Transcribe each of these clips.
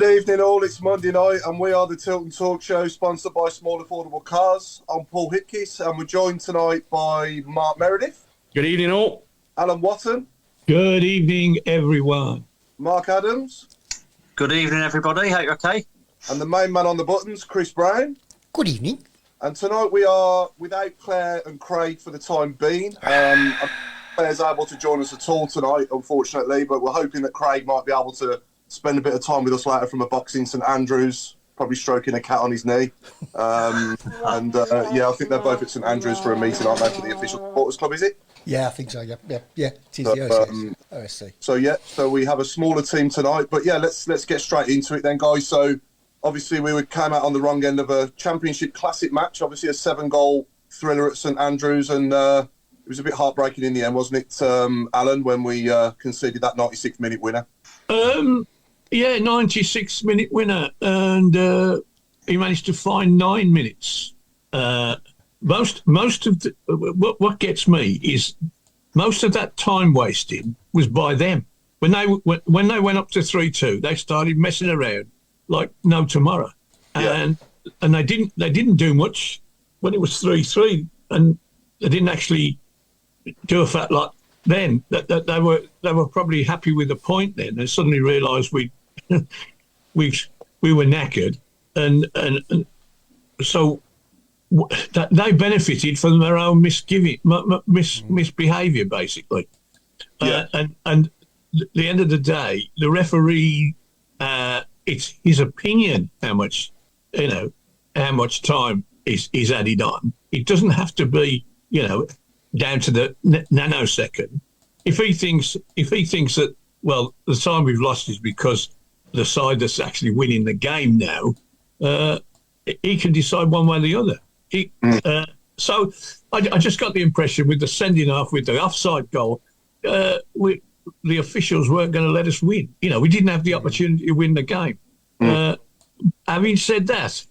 Good evening all, it's Monday night and we are the Tilton Talk Show sponsored by Small Affordable Cars. I'm Paul Hipkiss and we're joined tonight by Mark Meredith. Good evening all. Alan Watton. Good evening everyone. Mark Adams. Good evening everybody, hope you're okay. And the main man on the buttons, Chris Browne. Good evening. And tonight we are without Claire and Craig for the time being. Claire's able to join us at all tonight, unfortunately, but we're hoping that Craig might be able to spend a bit of time with us later from a box in St Andrews, probably stroking a cat on his knee. I think they're both at St Andrews for a meeting, aren't they, for the official supporters club, is it? Yeah, I think so, yeah. It is the OSC. So we have a smaller team tonight, but yeah, let's get straight into it then, guys. So obviously we came out on the wrong end of a Championship Classic match, obviously a 7-goal thriller at St Andrews, and it was a bit heartbreaking in the end, wasn't it, Alan, when we conceded that 96-minute winner? 96-minute winner, and he managed to find 9 minutes. Most of what gets me is most of that time wasted was by them. When they went up to 3-2, they started messing around like no tomorrow, and they didn't do much when it was 3-3, and they didn't actually do a fat lot. Then that they were probably happy with the point. Then they suddenly realised we were knackered, and so that they benefited from their own misbehaviour, basically. And at the end of the day, the referee, it's his opinion how much time is added on. It doesn't have to be, down to the nanosecond. If he thinks that, well, the time we've lost is because the side that's actually winning the game now, he can decide one way or the other. So I just got the impression with the sending off, with the offside goal, the officials weren't going to let us win. We didn't have the opportunity to win the game. Having said that,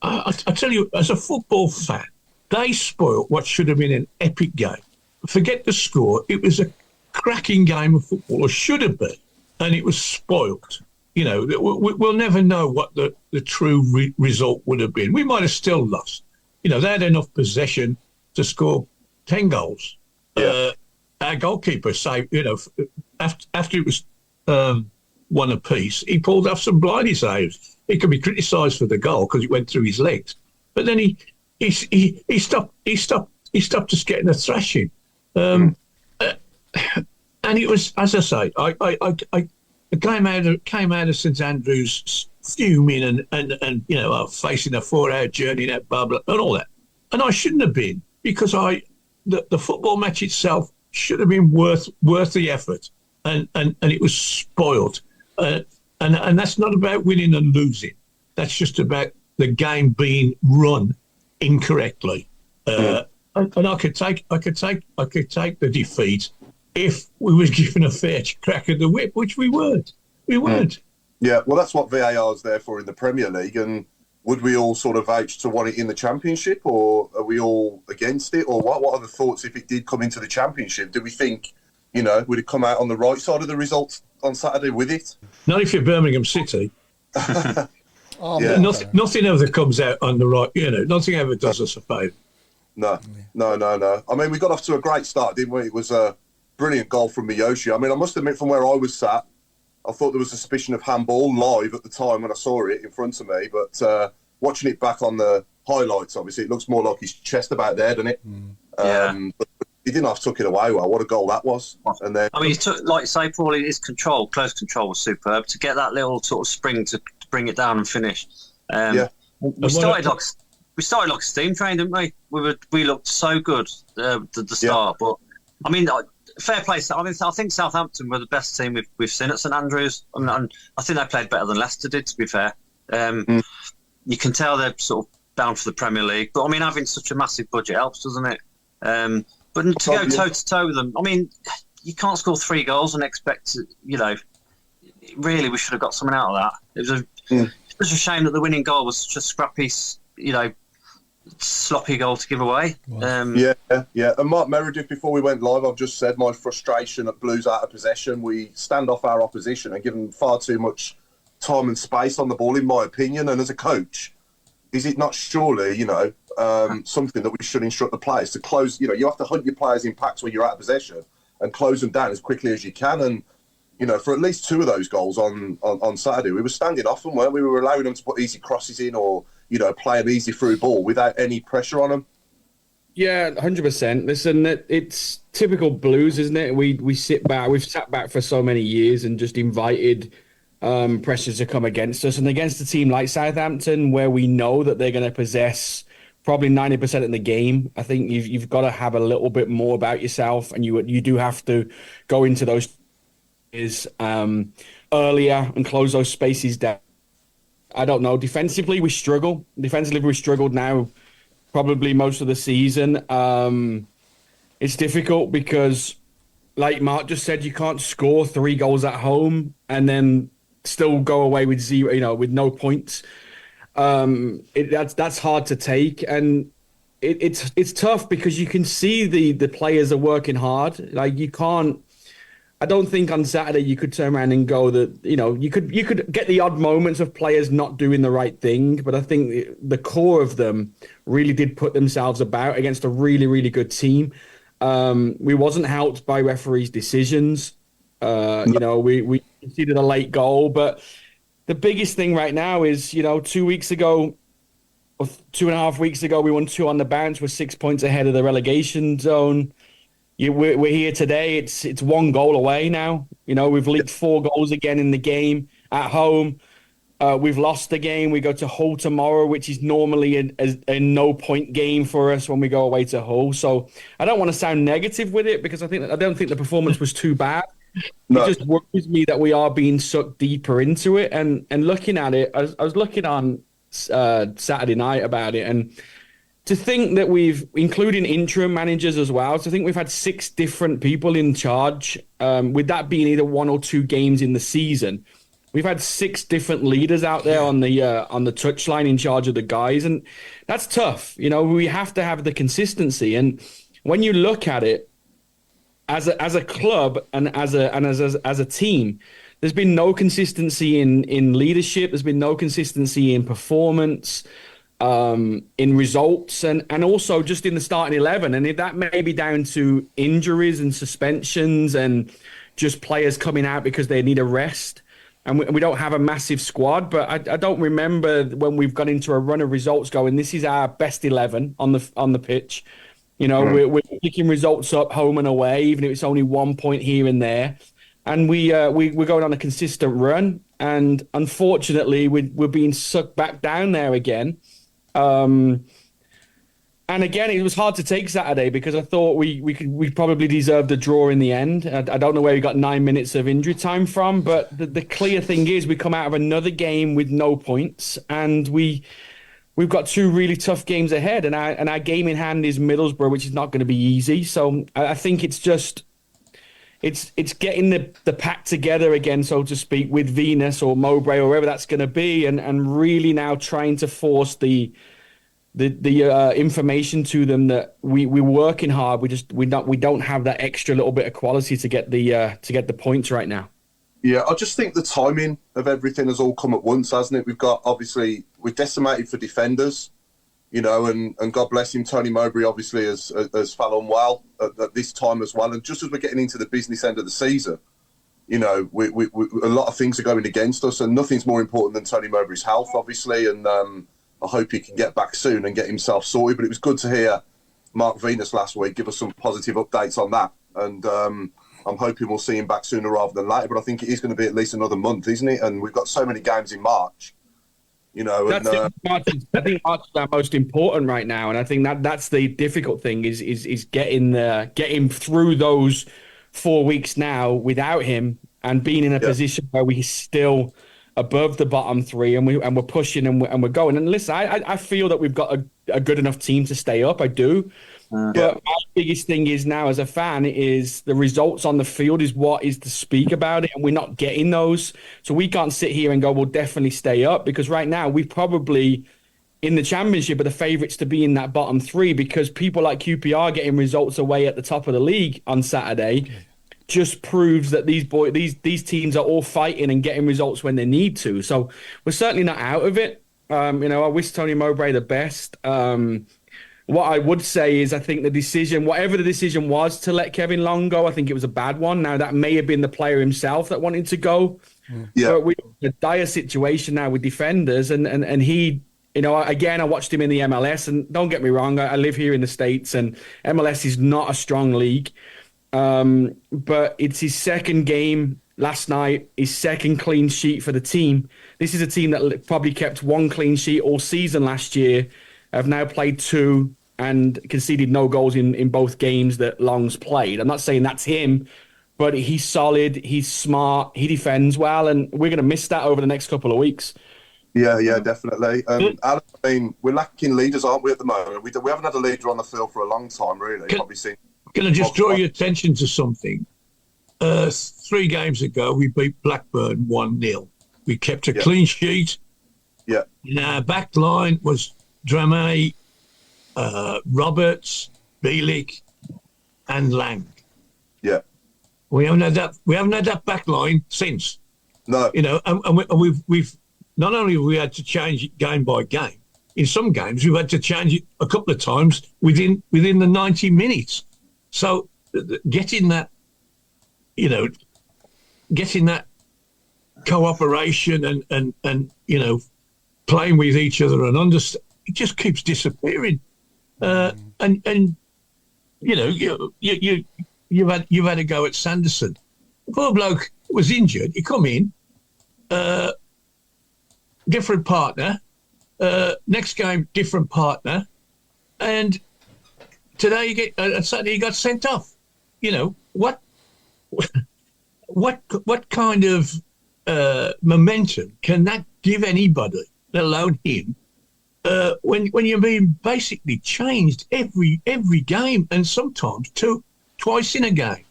I tell you, as a football fan, they spoilt what should have been an epic game. Forget the score. It was a cracking game of football, or should have been, and it was spoilt. We'll never know what the true result would have been. We might have still lost. They had enough possession to score 10 goals. Our goalkeeper saved, after it was 1 apiece, he pulled off some blindy saves. He could be criticised for the goal because it went through his legs. But then he stopped us getting a thrashing. And it was, as I say, I came out of St Andrews fuming and facing a 4-hour journey, that blah blah and all that, and I shouldn't have been, because the football match itself should have been worth the effort, and it was spoiled, and that's not about winning and losing. That's just about the game being run incorrectly. And I could take the defeat if we was given a fair crack at the whip, which we weren't. Yeah, well, that's what VAR is there for in the Premier League. And would we all sort of vouch to want it in the Championship, or are we all against it? Or what are the thoughts if it did come into the Championship? Do we think, would it come out on the right side of the results on Saturday with it? Not if you're Birmingham City. Nothing ever comes out on the right. Nothing ever does us a favour. No. I mean, we got off to a great start, didn't we? It was a brilliant goal from Miyoshi. I mean, I must admit, from where I was sat, I thought there was a suspicion of handball live at the time when I saw it in front of me. But watching it back on the highlights, obviously, it looks more like his chest about there, doesn't it? But he didn't have to tuck it away. Well, what a goal that was! And then, he took, like you say, Paul, his close control was superb. To get that little sort of spring to bring it down and finish. We started like a steam train, didn't we? We looked so good at the start, but I mean, fair play. I think Southampton were the best team we've seen at St Andrews. I think they played better than Leicester did, to be fair. You can tell they're sort of bound for the Premier League, but I mean, having such a massive budget helps, doesn't it? But to go toe to toe with them, I mean, you can't score 3 goals and expect, really, we should have got something out of that. It was a shame that the winning goal was such a scrappy, sloppy goal to give away. And Mark Meredith, before we went live, I've just said my frustration at Blues out of possession. We stand off our opposition and give them far too much time and space on the ball, in my opinion. And as a coach, is it not surely, something that we should instruct the players to close? You have to hunt your players in packs when you're out of possession and close them down as quickly as you can. And, for at least two of those goals on Saturday, we were standing off them, weren't we? We were allowing them to put easy crosses in or, play an easy through ball without any pressure on them. Yeah, 100%. Listen, it's typical Blues, isn't it? We sit back. We've sat back for so many years and just invited pressures to come against us. And against a team like Southampton, where we know that they're going to possess probably 90% in the game, I think you've got to have a little bit more about yourself, and you do have to go into those earlier and close those spaces down. I don't know. Defensively, we struggle. Defensively, we struggled now probably most of the season. It's difficult because, like Mark just said, you can't score 3 goals at home and then still go away with zero, with no points. That's hard to take, and it's tough because you can see the players are working hard. Like, you can't. I don't think on Saturday you could turn around and go that, you could get the odd moments of players not doing the right thing, but I think the core of them really did put themselves about against a really, really good team. We wasn't helped by referees' decisions. We conceded a late goal, but the biggest thing right now is, 2 weeks ago, or 2.5 weeks ago, we won 2 on the bounce. We're 6 points ahead of the relegation zone. We're here today. It's 1 goal away now. We've leaked 4 goals again in the game at home. We've lost the game. We go to Hull tomorrow, which is normally a no-point game for us when we go away to Hull. So I don't want to sound negative with it because I don't think the performance was too bad. No. It just worries me that we are being sucked deeper into it. And looking at it, I was looking on Saturday night about it, and to think that including interim managers as well, so I think we've had 6 different people in charge, with that being either 1 or 2 games in the season. We've had 6 different leaders out there on the touchline in charge of the guys, and that's tough. We have to have the consistency, and when you look at it as a club and as a team, there's been no consistency in leadership. There's been no consistency in performance, in results, and also just in the starting 11. And if that may be down to injuries and suspensions and just players coming out because they need a rest, and we don't have a massive squad, but I don't remember when we've gone into a run of results going, this is our best 11 on the pitch. We're picking results up home and away, even if it's only 1 point here and there. And we're going on a consistent run, and unfortunately we're being sucked back down there again. And again, it was hard to take Saturday because I thought we probably deserved a draw in the end. I don't know where we got 9 minutes of injury time from, but the clear thing is we come out of another game with no points, and we've got 2 really tough games ahead, and our game in hand is Middlesbrough, which is not going to be easy. So I think it's just it's getting the pack together again, so to speak, with Venus or Mowbray or wherever that's going to be, and really now trying to force the information to them that we're working hard. We don't have that extra little bit of quality to get the points right now. Yeah, I just think the timing of everything has all come at once, hasn't it? We're decimated for defenders, and God bless him, Tony Mowbray obviously has fell unwell at this time as well. And just as we're getting into the business end of the season, we a lot of things are going against us, and nothing's more important than Tony Mowbray's health, obviously. And I hope he can get back soon and get himself sorted. But it was good to hear Mark Venus last week give us some positive updates on that. And I'm hoping we'll see him back sooner rather than later. But I think it is going to be at least another month, isn't it? And we've got so many games in March. I think March is our most important right now, and I think that's the difficult thing is getting through those 4 weeks now without him and being in a position where we're still above the bottom 3 and we're pushing and we're going. And listen, I feel that we've got a good enough team to stay up. I do. But my biggest thing is now as a fan is the results on the field is what is to speak about it, and we're not getting those. So we can't sit here and go, we'll definitely stay up, because right now we probably in the championship are the favourites to be in that bottom 3, because people like QPR getting results away at the top of the league on Saturday just proves that these teams are all fighting and getting results when they need to. So we're certainly not out of it. I wish Tony Mowbray the best. What I would say is I think the decision, whatever the decision was to let Kevin Long go, I think it was a bad one. Now, that may have been the player himself that wanted to go. Yeah. But we're in a dire situation now with defenders. And he, again, I watched him in the MLS. And don't get me wrong, I live here in the States, and MLS is not a strong league. But it's his second game last night, his second clean sheet for the team. This is a team that probably kept one clean sheet all season last year. Have now played 2 and conceded no goals in both games that Long's played. I'm not saying that's him, but he's solid, he's smart, he defends well, and we're going to miss that over the next couple of weeks. Yeah, definitely. Alan, I mean, we're lacking leaders, aren't we, at the moment? We haven't had a leader on the field for a long time, really. Can I just draw your attention to something? 3 games ago, we beat Blackburn 1-0. We kept a clean sheet. Yeah. And our back line was Dramé, Roberts, Bielik, and Lang. Yeah. We haven't had that back line since. No. And we've not only have we had to change it game by game, in some games we've had to change it a couple of times within the 90 minutes. So getting that cooperation and playing with each other and understand, it just keeps disappearing. And you've had a go at Sanderson. The poor bloke was injured. He come in, different partner. Next game, different partner, and today Saturday he got sent off. What kind of momentum can that give anybody, let alone him? When you're being basically changed every game, and sometimes twice in a game.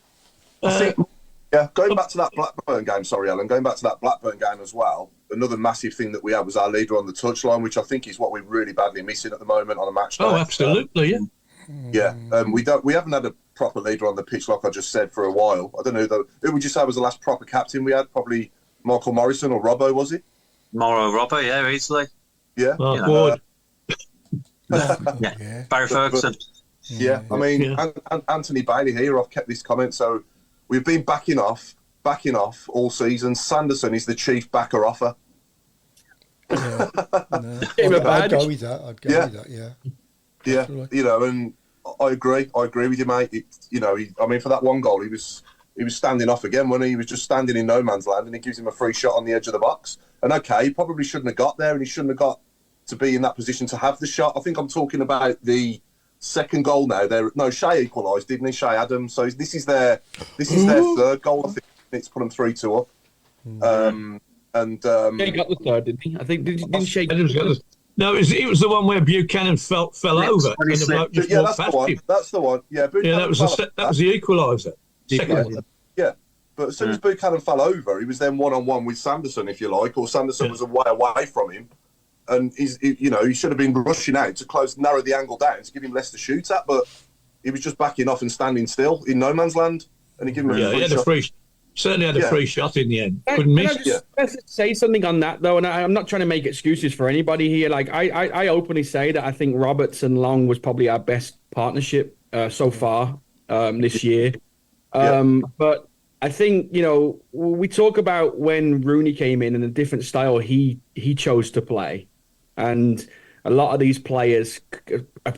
Going back to that Blackburn game, sorry, Alan, going back to that Blackburn game as well, another massive thing that we had was our leader on the touchline, which I think is what we're really badly missing at the moment on a match day. Oh, absolutely, we haven't had a proper leader on the pitch, like I just said, for a while. I don't know, who would you say was the last proper captain we had? Probably Michael Morrison or Robbo, was it? Robbo, yeah, easily. Yeah. Ward. Barry Ferguson. I mean, Anthony Bailey here, I've kept this comment, so we've been backing off all season. Sanderson is the chief backer offer. Yeah. I'd go with that. Yeah, and I agree with you, mate. For that one goal, he was standing off again, wasn't he? He was just standing in no man's land, and he gives him a free shot on the edge of the box. And he probably shouldn't have got there, and he shouldn't have got to be in that position to have the shot. I think I'm talking about the second goal now. Shea equalised, didn't he? Shea Adams. So this is their third goal. I think it's put them 3-2 up. He got the third, didn't he? I think didn't Shea Adams got the. No, it was the one where Buchanan fell over. And the bloke just walked past him. That's the one. Yeah, that was the equaliser. Yeah, but as soon as Buchanan fell over, he was then one-on-one with Sanderson, if you like, or Sanderson was away from him. And he should have been rushing out to narrow the angle down to give him less to shoot at, but he was just backing off and standing still in no man's land, and he gave him a free shot. Certainly had a free shot in the end. Couldn't miss. Can I just say something on that, though? And I'm not trying to make excuses for anybody here. Like, I openly say that I think Roberts and Long was probably our best partnership so far this year. But I think, we talk about when Rooney came in and the different style he chose to play. And a lot of these players,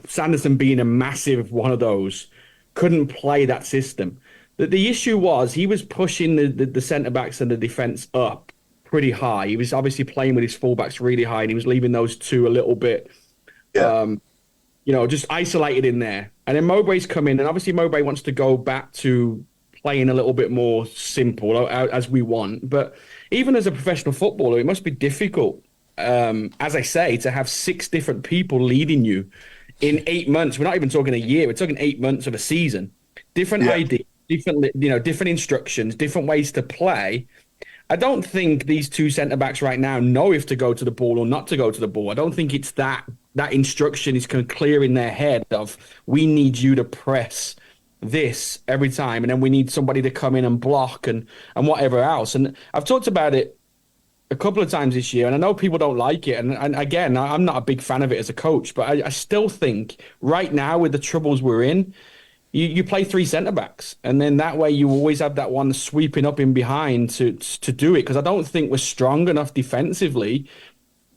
Sanderson being a massive one of those, couldn't play that system. The issue was he was pushing the centre-backs and the defence up pretty high. He was obviously playing with his full-backs really high, and he was leaving those two a little bit, just isolated in there. And then Mowbray's come in, and obviously Mowbray wants to go back to playing a little bit more simple, as we want. But even as a professional footballer, it must be difficult, as I say, to have 6 different people leading you in 8 months. We're not even talking a year. We're talking 8 months of a season. Different ideas. Different instructions, different ways to play. I don't think these two centre-backs right now know if to go to the ball or not to go to the ball. I don't think it's that instruction is clear in their head of, we need you to press this every time, and then we need somebody to come in and block and whatever else. And I've talked about it a couple of times this year, and I know people don't like it. And again, I'm not a big fan of it as a coach, but I still think right now with the troubles we're in, you play 3 centre-backs, and then that way you always have that one sweeping up in behind to do it, because I don't think we're strong enough defensively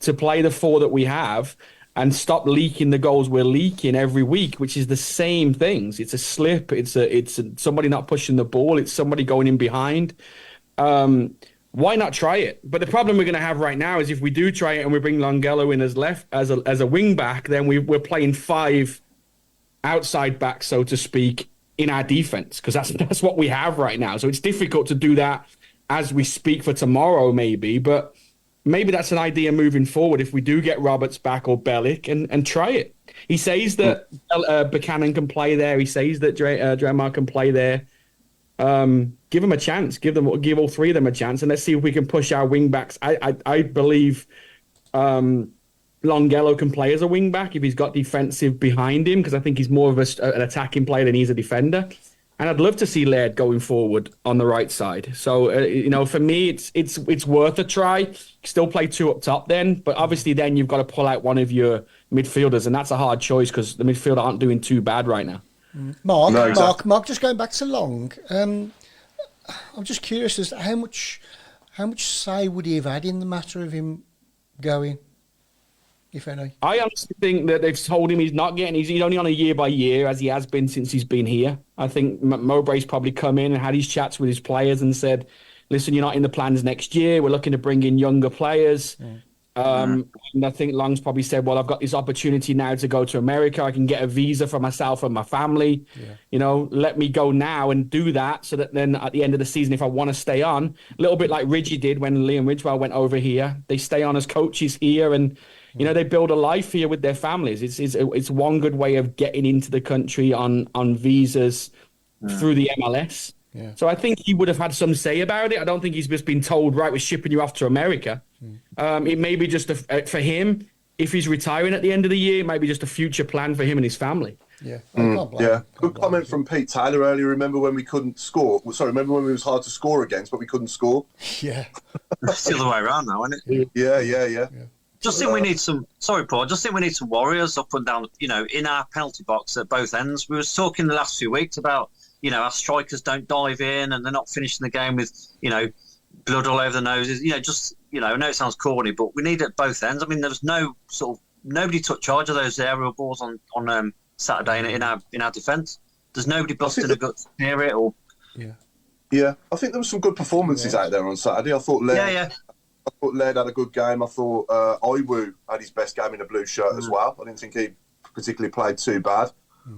to play the 4 that we have and stop leaking the goals we're leaking every week, which is the same things. It's a slip. It's somebody not pushing the ball. It's somebody going in behind. Why not try it? But the problem we're going to have right now is if we do try it and we bring Longelo in as a wing back, then we're playing 5 outside backs, so to speak, in our defense, because that's what we have right now. So it's difficult to do that as we speak for tomorrow, maybe, but maybe that's an idea moving forward if we do get Roberts back or Bellick and try it. He says that Buchanan can play there. He says that Dramar can play there. Give them a chance. Give all 3 of them a chance, and let's see if we can push our wing backs. I believe Longelo can play as a wing back if he's got defensive behind him, because I think he's more of an attacking player than he's a defender. And I'd love to see Laird going forward on the right side. So, for me, it's worth a try. Still play 2 up top then, but obviously then you've got to pull out one of your midfielders, and that's a hard choice because the midfield aren't doing too bad right now. Mark, just going back to Long, I'm just curious as to how much say would he have had in the matter of him going, if any? I honestly think that they've told him he's not getting. He's only on a year by year, as he has been since he's been here. I think Mowbray's probably come in and had his chats with his players and said, "Listen, you're not in the plans next year. We're looking to bring in younger players." And I think Long's probably said, "Well, I've got this opportunity now to go to America. I can get a visa for myself and my family. Let me go now and do that, so that then at the end of the season, if I want to stay on, a little bit like Ridgie did when Liam Ridgewell went over here, they stay on as coaches here and." They build a life here with their families. It's one good way of getting into the country on visas through the MLS. Yeah. So I think he would have had some say about it. I don't think he's just been told, right, we're shipping you off to America. It may be just for him, if he's retiring at the end of the year, it might be just a future plan for him and his family. Yeah. Good comment from Pete Taylor earlier. Remember when we couldn't score? Remember when it was hard to score against, but we couldn't score? Yeah. It's the other way around now, isn't it? Yeah. Just think we need some. Sorry, Paul. Just think we need some warriors up and down. In our penalty box at both ends. We was talking the last few weeks about our strikers don't dive in and they're not finishing the game with blood all over the noses. I know it sounds corny, but we need it at both ends. I mean, there was nobody took charge of those aerial balls on Saturday in our defence. There's nobody busting a gut near it or. Yeah. I think there were some good performances out there on Saturday. I thought Laird had a good game. I thought Iwu had his best game in a blue shirt as well. I didn't think he particularly played too bad.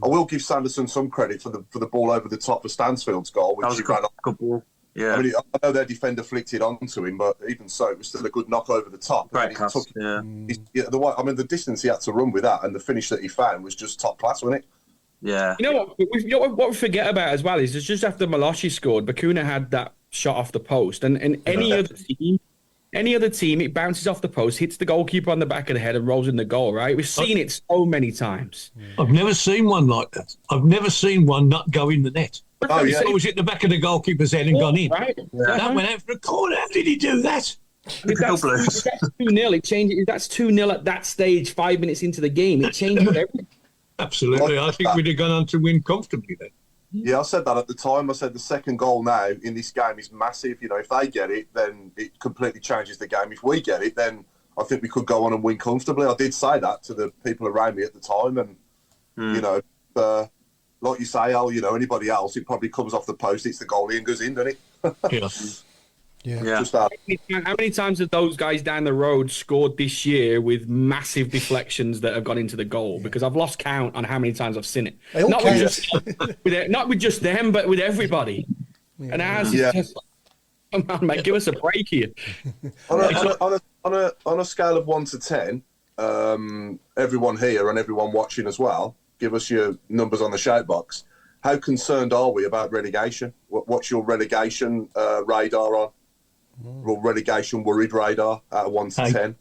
I will give Sanderson some credit for the ball over the top of Stansfield's goal, which he ran off. Good ball. Yeah. I mean, I know their defender flicked it onto him, but even so, it was still a good knock over the top. Great pass. The distance he had to run with that and the finish that he found was just top class, wasn't it? Yeah. What we forget about as well is just after Malachi scored, Bakuna had that shot off the post, and any other team, it bounces off the post, hits the goalkeeper on the back of the head and rolls in the goal, right? We've seen it so many times. I've never seen one like that. I've never seen one not go in the net. Oh, yeah. It was hit the back of the goalkeeper's head and gone in. Right? Yeah. That went out for a corner. How did he do that? That's 2-0. It changes. That's 2-0 at that stage, 5 minutes into the game. It changed everything. Absolutely. I think we'd have gone on to win comfortably then. Yeah, I said that at the time. I said the second goal now in this game is massive. If they get it, then it completely changes the game. If we get it, then I think we could go on and win comfortably. I did say that to the people around me at the time. And, like you say, anybody else, it probably comes off the post, it's the goalie and goes in, doesn't it? Yeah. Just that. How many times have those guys down the road scored this year with massive deflections that have gone into the goal? Because I've lost count on how many times I've seen it. Not with just them, but with everybody. Yeah. And ours is just, come on, mate, give us a break here. On a scale of 1 to 10, everyone here and everyone watching as well, give us your numbers on the shout box. How concerned are we about relegation? What's your relegation radar on? Or relegation worried radar out of 1 to 10?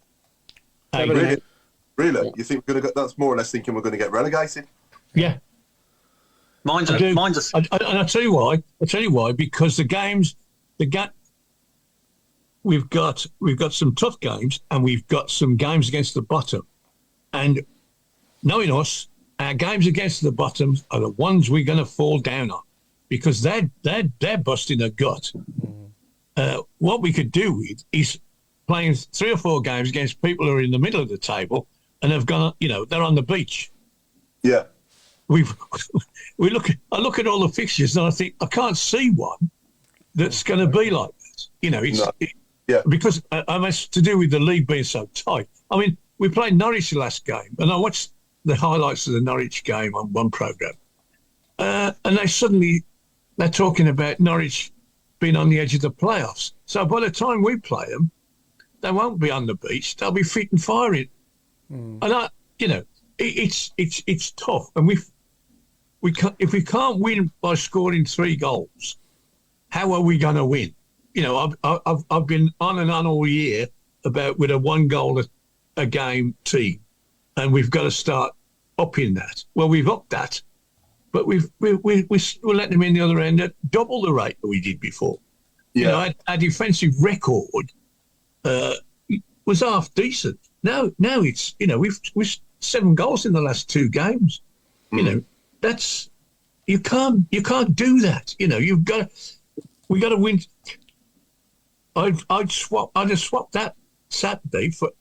Really? You think we're going to get? That's more or less thinking we're going to get relegated. Yeah. And I'll tell you why. Because we've got some tough games, and we've got some games against the bottom. And knowing us, our games against the bottom are the ones we're going to fall down on, because they're busting a gut. What we could do with is playing 3 or 4 games against people who are in the middle of the table and have gone, they're on the beach. Yeah. I look at all the fixtures and I think I can't see one that's going to be like that. Because it's to do with the league being so tight. I mean, we played Norwich the last game, and I watched the highlights of the Norwich game on one programme, and they're talking about Norwich being on the edge of the playoffs. So by the time we play them, they won't be on the beach; they'll be fit and firing. And it's tough, and if we can't win by scoring 3 goals, how are we going to win? I've been on and on all year about with a 1 goal a game team, and we've got to start upping that. Well, we've upped that, but we're letting them in the other end at double the rate that we did before. Yeah. Our defensive record was half decent. Now it's we've 7 goals in the last 2 games. That's you can't do that. We got to win. I'd have swapped that Saturday for,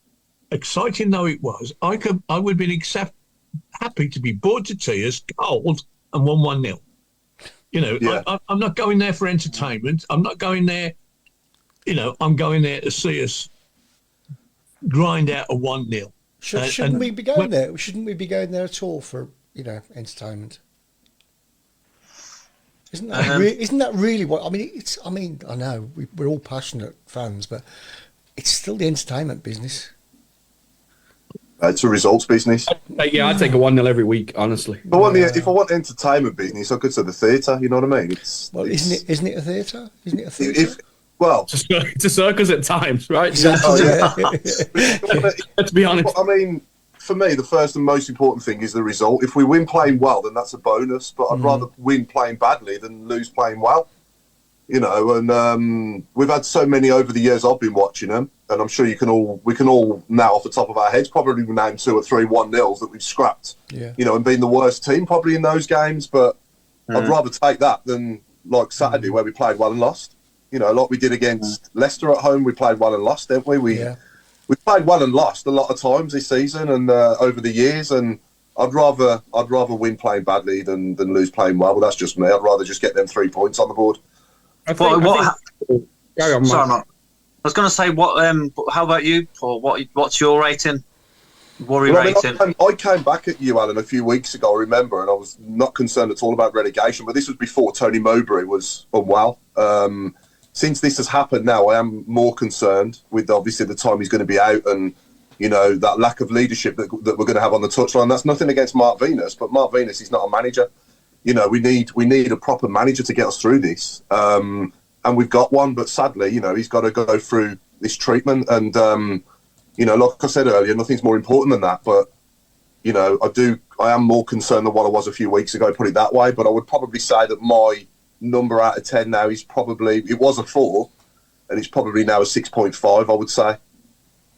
exciting though it was. I would have been happy to be bored to tears, cold, and 1-0. I'm not going there for entertainment. I'm not going there. I'm going there to see us grind out a 1-0. Shouldn't we be going there? Shouldn't we be going there at all for entertainment? Isn't that really what? I know we're all passionate fans, but it's still the entertainment business. It's a results business. I'd take a 1-0 every week, honestly. If I want entertainment business, I could say the theatre. You know what I mean? Isn't it a theatre? Isn't it a theatre? It's a circus at times, right? Exactly. Let's be honest. I mean, for me, the first and most important thing is the result. If we win playing well, then that's a bonus. But I'd rather win playing badly than lose playing well. And we've had so many over the years I've been watching them, and I'm sure we can all now off the top of our heads probably name 2 or 3 1-0s that we've scrapped. Yeah. And been the worst team probably in those games. But I'd rather take that than like Saturday where we played well and lost. Like we did against Leicester at home, we played well and lost, didn't we? We played well and lost a lot of times this season and over the years, and I'd rather win playing badly than lose playing well. But that's just me. I'd rather just get them 3 points on the board. Sorry, Mark. I was going to say, how about you, Paul? What's your rating? Rating? I came back at you, Alan, a few weeks ago, I remember, and I was not concerned at all about relegation, but this was before Tony Mowbray was unwell. Since this has happened now, I am more concerned with obviously the time he's going to be out and, that lack of leadership that we're going to have on the touchline. That's nothing against Mark Venus, but Mark Venus is not a manager. We need a proper manager to get us through this. And we've got one, but sadly, he's got to go through this treatment. And, like I said earlier, nothing's more important than that. But, I am more concerned than what I was a few weeks ago, put it that way. But I would probably say that my number out of 10 now is it was a 4, and it's probably now a 6.5, I would say.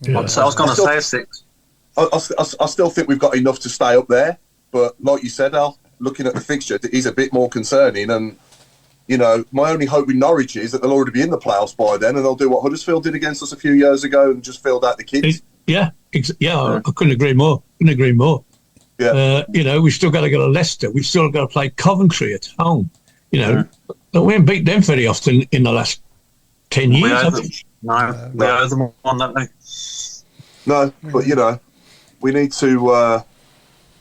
Yeah. I was going to say a 6. I still think we've got enough to stay up there. But like you said, Al, looking at the fixture, it is a bit more concerning. And, my only hope with Norwich is that they'll already be in the playoffs by then, and they'll do what Huddersfield did against us a few years ago and just filled out the kids. I couldn't agree more. Yeah. We've still got to go to Leicester. We've still got to play Coventry at home. We haven't beat them very often in the last 10 years. We owe them one, don't we? No, but, we need to...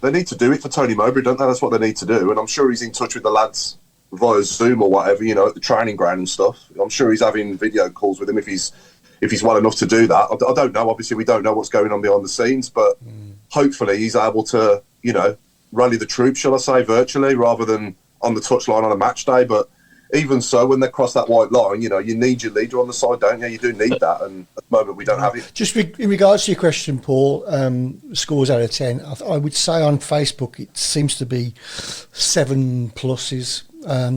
they need to do it for Tony Mowbray, don't they? That's what they need to do. And I'm sure he's in touch with the lads via Zoom or whatever, at the training ground and stuff. I'm sure he's having video calls with him if he's well enough to do that. I don't know. Obviously, we don't know what's going on behind the scenes, but hopefully he's able to, rally the troops, shall I say, virtually, rather than on the touchline on a match day. But even so, when they cross that white line, you need your leader on the side, don't you? You do need that, and at the moment we don't have it. Just in regards to your question, Paul, scores out of 10, I would say on Facebook it seems to be 7 pluses.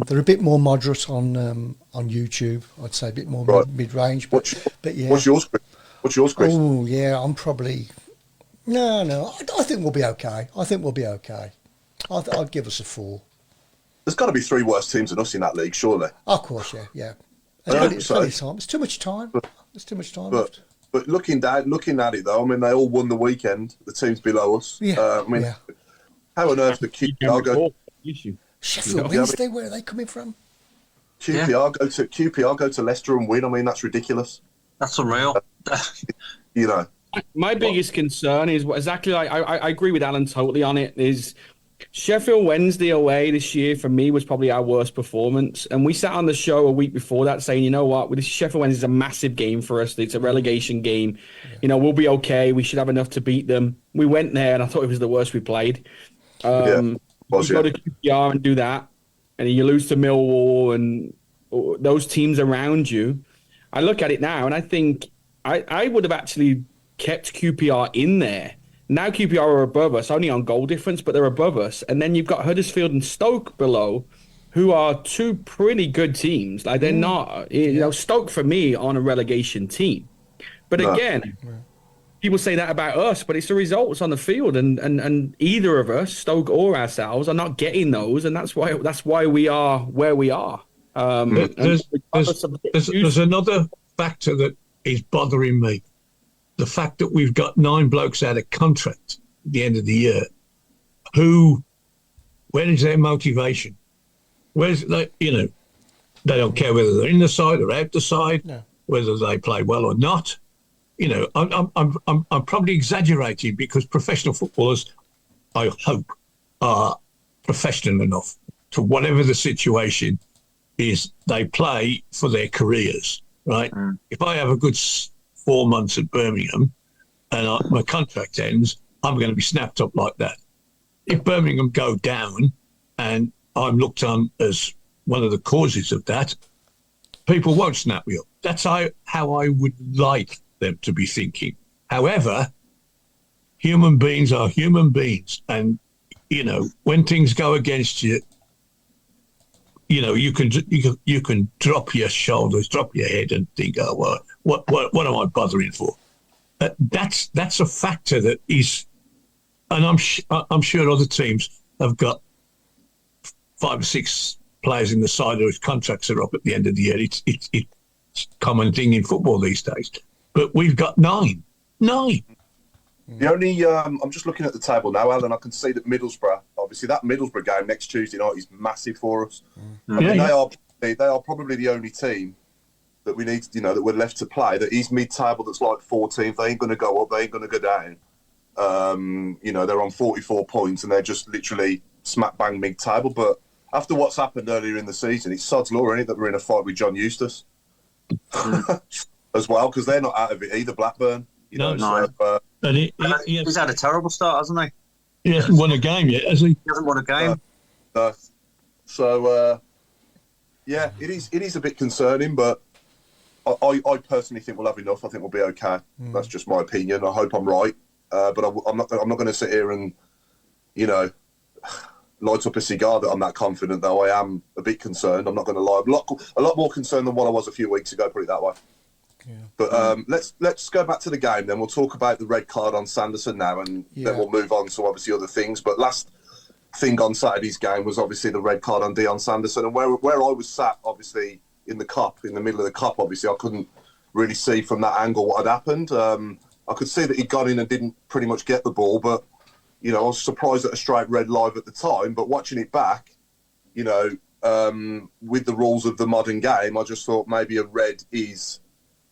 They're a bit more moderate on YouTube. I'd say a bit more mid-range. But yeah. What's yours, Chris? Oh, yeah, I'm probably... No, I think we'll be okay. I'd give us a 4. There's got to be 3 worse teams than us in that league, surely. Of course, yeah. It's time. It's too much time. Left. But looking at it, though, I mean, they all won the weekend, the teams below us. Yeah. How on earth did QPR go... Sheffield Wednesday, where are they coming from? QPR go to Leicester and win. I mean, that's ridiculous. That's unreal. My biggest concern is exactly like I agree with Alan totally on it. Is Sheffield Wednesday away this year for me was probably our worst performance, and we sat on the show a week before that saying, you know what, this Sheffield Wednesday is a massive game for us. It's a relegation game. Yeah. We'll be okay. We should have enough to beat them. We went there, and I thought it was the worst we played. You go to QPR and do that, and you lose to Millwall and those teams around you. I look at it now, and I think I would have actually kept QPR in there. Now QPR are above us, only on goal difference, but they're above us. And then you've got Huddersfield and Stoke below, who are 2 pretty good teams. Like, they're not, Stoke for me on a relegation team. But again, people say that about us, but it's the results on the field, and either of us, Stoke or ourselves, are not getting those, and that's why we are where we are. There's another factor that is bothering me. The fact that we've got 9 blokes out of contract at the end of the year, where is their motivation? Where's they don't care whether they're in the side or out the side, whether they play well or not. I'm probably exaggerating because professional footballers, I hope, are professional enough to whatever the situation is, they play for their careers, right? If I have a good 4 months at Birmingham and my contract ends, I'm going to be snapped up like that. If Birmingham go down and I'm looked on as one of the causes of that, people won't snap me up. That's how I would like them to be thinking. However, human beings are human beings, and when things go against you, you can drop your shoulders, drop your head, and think, oh, well, what am I bothering for? That's a factor that is, and I'm sure other teams have got 5 or 6 players in the side whose contracts are up at the end of the year. It's a common thing in football these days. But we've got 9. The only, I'm just looking at the table now, Alan. I can see that Middlesbrough, obviously, that Middlesbrough game next Tuesday night is massive for us. They are probably the only team that we need, that we're left to play that is mid-table. That's like 14th. They ain't going to go up. They ain't going to go down. They're on 44 points and they're just literally smack bang mid-table. But after what's happened earlier in the season, it's sod's law, isn't it, that we're in a fight with John Eustace as well, because they're not out of it either. Blackburn. He's had a terrible start, hasn't he? He hasn't won a game yet, has he? He hasn't won a game. So, it is a bit concerning, but I personally think we'll have enough. I think we'll be okay. That's just my opinion. I hope I'm right, but I'm not going to sit here and, light up a cigar that I'm that confident, though. I am a bit concerned. I'm not going to lie. A lot more concerned than what I was a few weeks ago, put it that way. Yeah. But let's go back to the game then. We'll talk about the red card on Sanderson now, and then we'll move on to obviously other things. But last thing on Saturday's game was obviously the red card on Dion Sanderson, and where I was sat, obviously in the middle of the cup, obviously I couldn't really see from that angle what had happened. I could see that he'd gone in and didn't pretty much get the ball, but I was surprised at a straight red live at the time. But watching it back, with the rules of the modern game, I just thought maybe a red is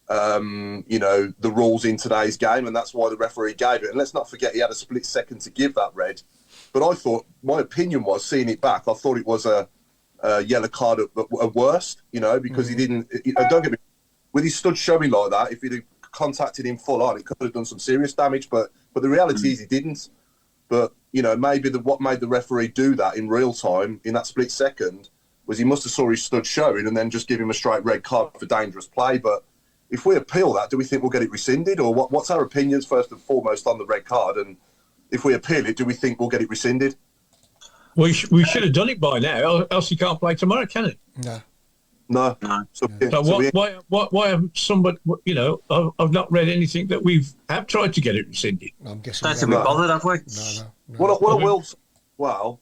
the rules in today's game, and that's why the referee gave it. And let's not forget he had a split second to give that red. But I thought, my opinion was, seeing it back, I thought it was a yellow card at worst, because he didn't. Don't get me, with his stud showing like that, if he'd have contacted him full on, it could have done some serious damage. But the reality is he didn't. But maybe what made the referee do that in real time in that split second was he must have saw his stud showing and then just give him a straight red card for dangerous play. But if we appeal that, do we think we'll get it rescinded? Or what's our opinions, first and foremost, on the red card? And if we appeal it, do we think we'll get it rescinded? We should have done it by now, else he can't play tomorrow, can he? No. So why haven't somebody, I've not read anything that have tried to get it rescinded. I'm guessing. Don't think we bothered, have we? No. What I will, well,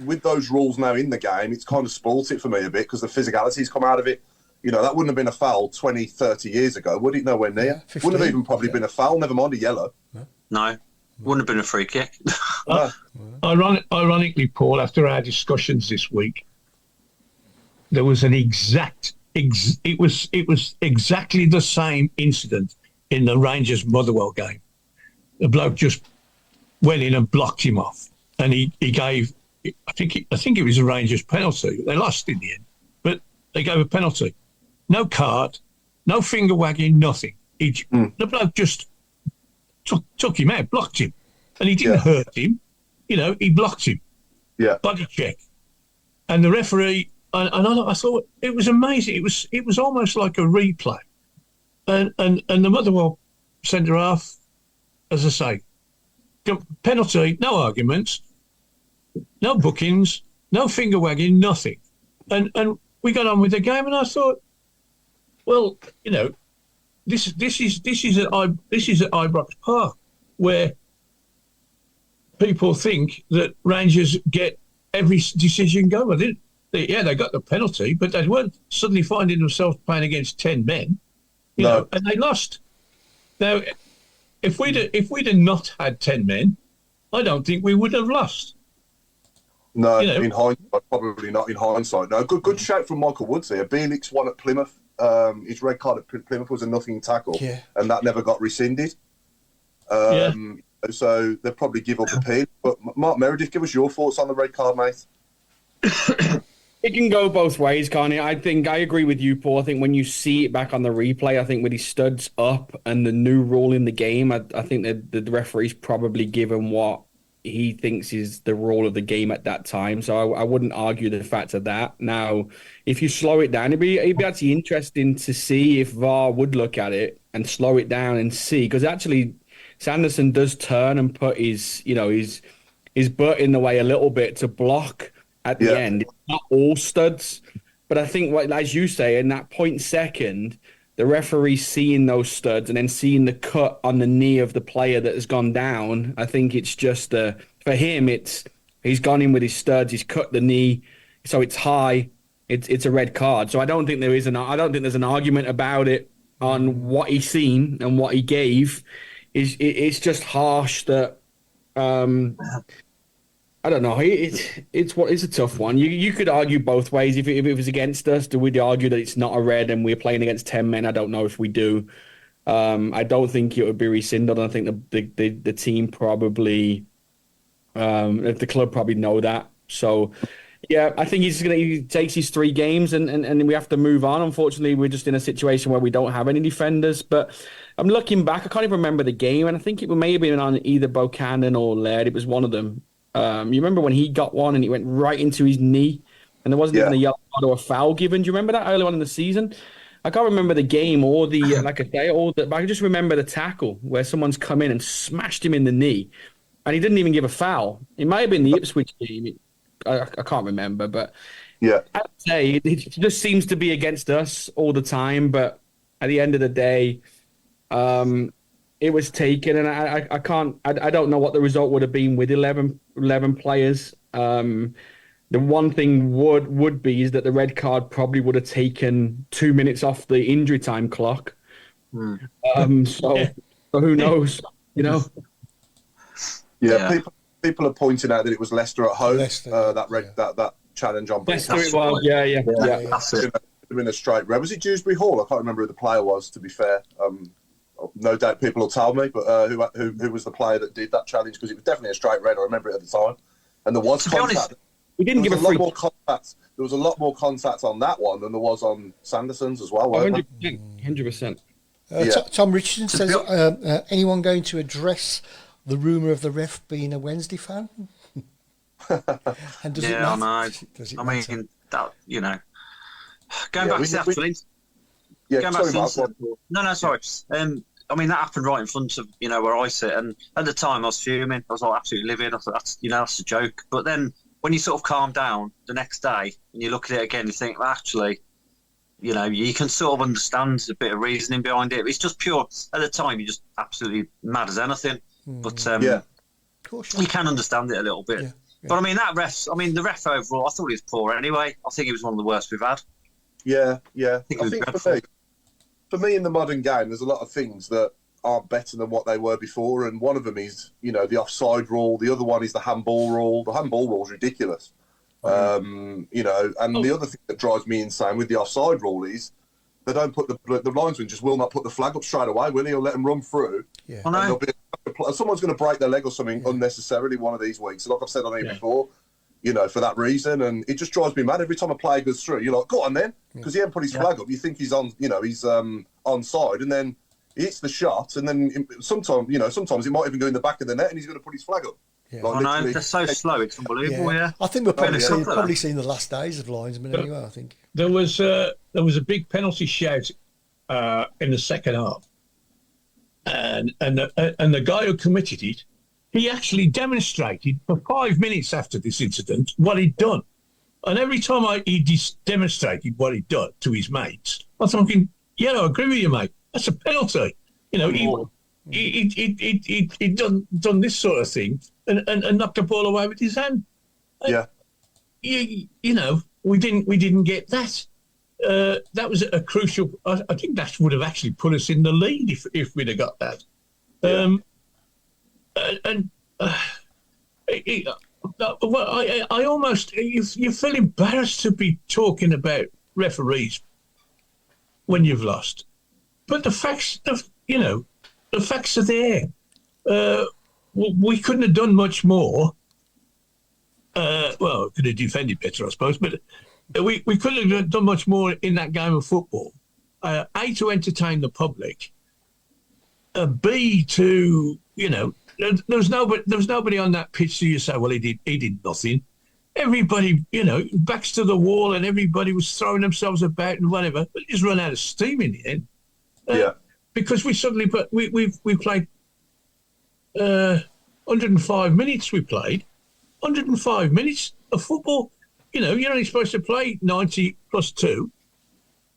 with those rules now in the game, it's kind of spoilt it for me a bit because the physicality's come out of it. That wouldn't have been a foul 20, 30 years ago, would it? Nowhere near. 15, wouldn't have even probably been a foul, never mind a yellow. No. Wouldn't have been a free kick. Ironically, Paul, after our discussions this week, there was an it was exactly the same incident in the Rangers Motherwell game. The bloke just went in and blocked him off, and he gave, I think it was a Rangers penalty. They lost in the end, but they gave a penalty. No card, no finger wagging, nothing. The bloke just took him out, blocked him, and he didn't hurt him. He blocked him. Yeah. Body check, and the referee. And I thought it was amazing. It was almost like a replay, and the Motherwell centre half, as I say, penalty, no arguments, no bookings, no finger wagging, nothing, and we got on with the game. And I thought, well, this is at Ibrox Park, where people think that Rangers get every decision going. They got the penalty, but they weren't suddenly finding themselves playing against 10 men, and they lost. Now, if we'd not had 10 men, I don't think we would have lost. No, in hindsight, probably not in hindsight. No, good shout from Michael Woods here. Bielik's one at Plymouth. His red card at Plymouth was a nothing tackle, and that never got rescinded. So they'll probably give up appeal. But Mark Meredith, give us your thoughts on the red card, mate. It can go both ways, can't it? I think I agree with you, Paul. I think when you see it back on the replay, I think with his studs up and the new rule in the game, I think that the referee's probably given what he thinks is the rule of the game at that time. So I wouldn't argue the fact of that. Now, if you slow it down, it'd be actually interesting to see if VAR would look at it and slow it down and see, because actually Sanderson does turn and put his butt in the way a little bit to block at the end. It's not all studs, but I think, as you say, in that 0.2, the referee seeing those studs and then seeing the cut on the knee of the player that has gone down, I think it's just for him. He's gone in with his studs. He's cut the knee, so it's high. It's a red card. So I don't think there's an argument about it on what he's seen and what he gave. It's just harsh that. I don't know. It's a tough one. You could argue both ways. If it was against us, do we argue that it's not a red and we're playing against 10 men? I don't know if we do. I don't think it would be rescinded. I think the team probably, the club probably know that. So, yeah, I think he takes his 3 games and we have to move on. Unfortunately, we're just in a situation where we don't have any defenders. But I'm looking back. I can't even remember the game, and I think it may have been on either Buchanan or Laird. It was one of them. You remember when he got one and it went right into his knee and there wasn't even a yellow card or a foul given? Do you remember that early on in the season? I can't remember the game or the, but I just remember the tackle where someone's come in and smashed him in the knee and he didn't even give a foul. It might have been the Ipswich game. I can't remember, but I'd say it just seems to be against us all the time. But at the end of the day, it was taken, and I don't know what the result would have been with 11 players. The one thing would be is that the red card probably would have taken 2 minutes off the injury time clock. So who knows? People are pointing out that it was Leicester at home. That challenge on Leicester. It was, yeah. That's it. It would have been a straight red. Was it Dewsbury Hall? I can't remember who the player was. To be fair. No doubt people will tell me, but who was the player that did that challenge? Because it was definitely a straight red. I remember it at the time, and there was contact. Honest, we didn't give a lot more contact. There was a lot more contact on that one than there was on Sanderson's as well. 100%. Tom Richardson says, anyone going to address the rumour of the ref being a Wednesday fan? And does it matter? I mean, you know, going back to that, sorry. I mean, that happened right in front of, you know, where I sit. And at the time, I was fuming. I was like, absolutely livid. I thought, that's a joke. But then when you sort of calm down the next day and you look at it again, you think, well, actually, you know, you can sort of understand a bit of reasoning behind it. It's just pure. At the time, you're just absolutely mad as anything. But you can understand it a little bit. Yeah. But I mean, the ref overall, I thought he was poor anyway. I think he was one of the worst we've had. Yeah. I think for me, in the modern game, there's a lot of things that aren't better than what they were before, and one of them is, you know, the offside rule. The other one is the handball rule. The handball rule is ridiculous. You know, and the other thing that drives me insane with the offside rule is they don't put the linesman just will not put the flag up straight away, will he? He'll let them run through. Yeah. Someone's going to break their leg or something unnecessarily one of these weeks. Like I've said on here before, you know, for that reason, and it just drives me mad every time a player goes through. You're like, go on then, because he hasn't put his flag up. You think he's on, you know, he's onside, and then he hits the shot, and then sometimes it might even go in the back of the net, and he's going to put his flag up. Yeah. Like, I know, they're so slow, it's unbelievable. Yeah. I think we're probably seeing the last days of linesmen anyway. I think there was a big penalty shout in the second half, and the guy who committed it, he actually demonstrated for 5 minutes after this incident what he'd done. And every time he demonstrated what he'd done to his mates, I was thinking, yeah, I agree with you, mate. That's a penalty. You know, he'd done this sort of thing and knocked the ball away with his hand. And you know, we didn't get that. That was a crucial. I think that would have actually put us in the lead if we'd have got that. I almost you feel embarrassed to be talking about referees when you've lost, but the facts are there. We couldn't have done much more. Well, could have defended better, I suppose, but we couldn't have done much more in that game of football. A, to entertain the public. B, to, you know, there was nobody on that pitch. So you say, well, he did nothing. Everybody, you know, backs to the wall, and everybody was throwing themselves about and whatever. But it just run out of steam in the end. Because we suddenly, we played 105 minutes. We played 105 minutes of football. You know, you're only supposed to play 90 plus 2.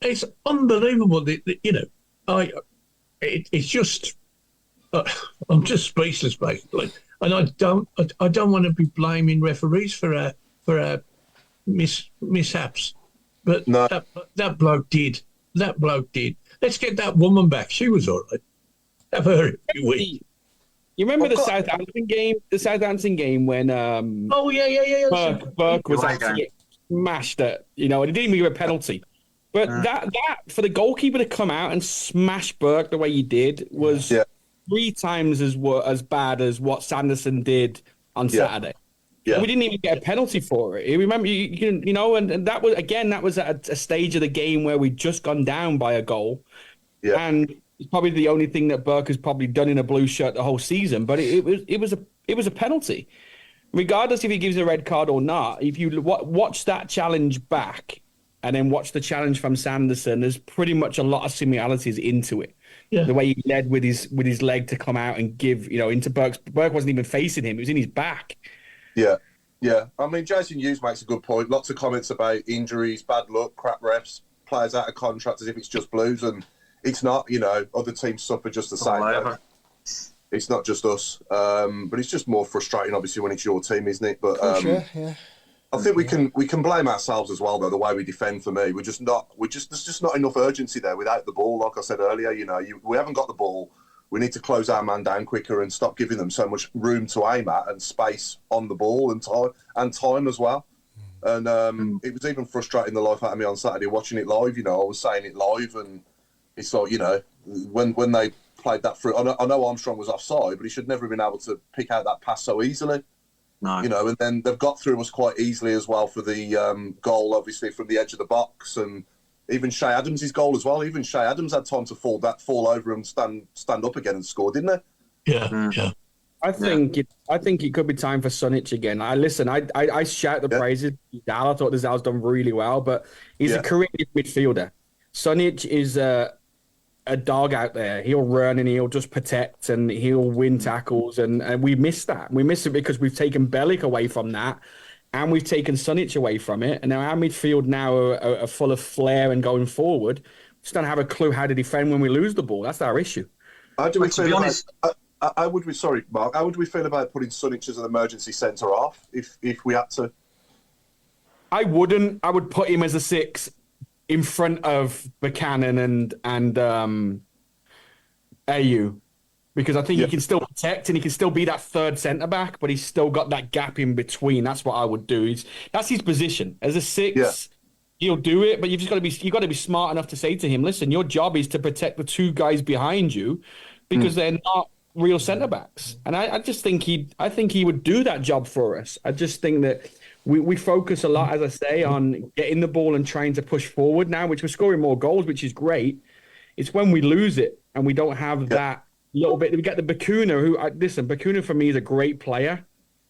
It's unbelievable. You know, it's just. I'm just speechless, basically, and I don't want to be blaming referees for our mishaps, but no. that bloke did. Let's get that woman back. She was all right. Have her every week. You remember the Southampton game? The Southampton game when Burke was actually smashed it. You know, and he didn't even give a penalty. But that for the goalkeeper to come out and smash Burke the way he did was 3 times as bad as what Sanderson did on Saturday. Yeah. And we didn't even get a penalty for it. You remember, you know, and that was at a stage of the game where we'd just gone down by a goal. Yeah. And it's probably the only thing that Burke has probably done in a blue shirt the whole season. But it was a penalty, regardless if he gives a red card or not. If you watch that challenge back and then watch the challenge from Sanderson, there's pretty much a lot of similarities into it. Yeah. The way he led with his leg to come out and give, you know, into Burke. Burke wasn't even facing him; it was in his back. Yeah. I mean, Jason Hughes makes a good point. Lots of comments about injuries, bad luck, crap refs, players out of contract as if it's just Blues, and it's not. You know, other teams suffer just the same. It's not just us, but it's just more frustrating, obviously, when it's your team, isn't it? But I think we can blame ourselves as well, though. The way we defend, for me, there's just not enough urgency there without the ball. Like I said earlier, you know, we haven't got the ball. We need to close our man down quicker and stop giving them so much room to aim at and space on the ball and time as well. And it was even frustrating the life out of me on Saturday watching it live. You know, I was saying it live, and it's like, you know, when they played that through. I know Armstrong was offside, but he should never have been able to pick out that pass so easily. No. You know, and then they've got through us quite easily as well for the goal, obviously, from the edge of the box, and even Shea Adams' goal as well. Even Shea Adams had time to fall over and stand up again and score, didn't he? Yeah. I think it could be time for Sunic again. I shout the praises. I thought Dazal's done really well, but he's a creative midfielder. Sunic is a dog out there. He'll run and he'll just protect and he'll win tackles, and we miss that. We miss it because we've taken Bellic away from that, and we've taken Sunic away from it. And now our midfield now are full of flair and going forward. Just don't have a clue how to defend when we lose the ball. That's our issue. How do we feel about, sorry, Mark, how would we feel about putting Sunic as an emergency centre half if we had to? I wouldn't. I would put him as a 6 in front of Buchanan and AU, because I think he can still protect and he can still be that third centre back, but he's still got that gap in between. That's what I would do. That's his position as a 6. Yeah. He'll do it, but you've got to be smart enough to say to him, listen, your job is to protect the 2 guys behind you, because they're not real centre backs. And I just think he would do that job for us. I just think that we focus a lot, as I say, on getting the ball and trying to push forward now, which we're scoring more goals, which is great. It's when we lose it and we don't have that little bit. We get the Bacuna, Bacuna for me is a great player.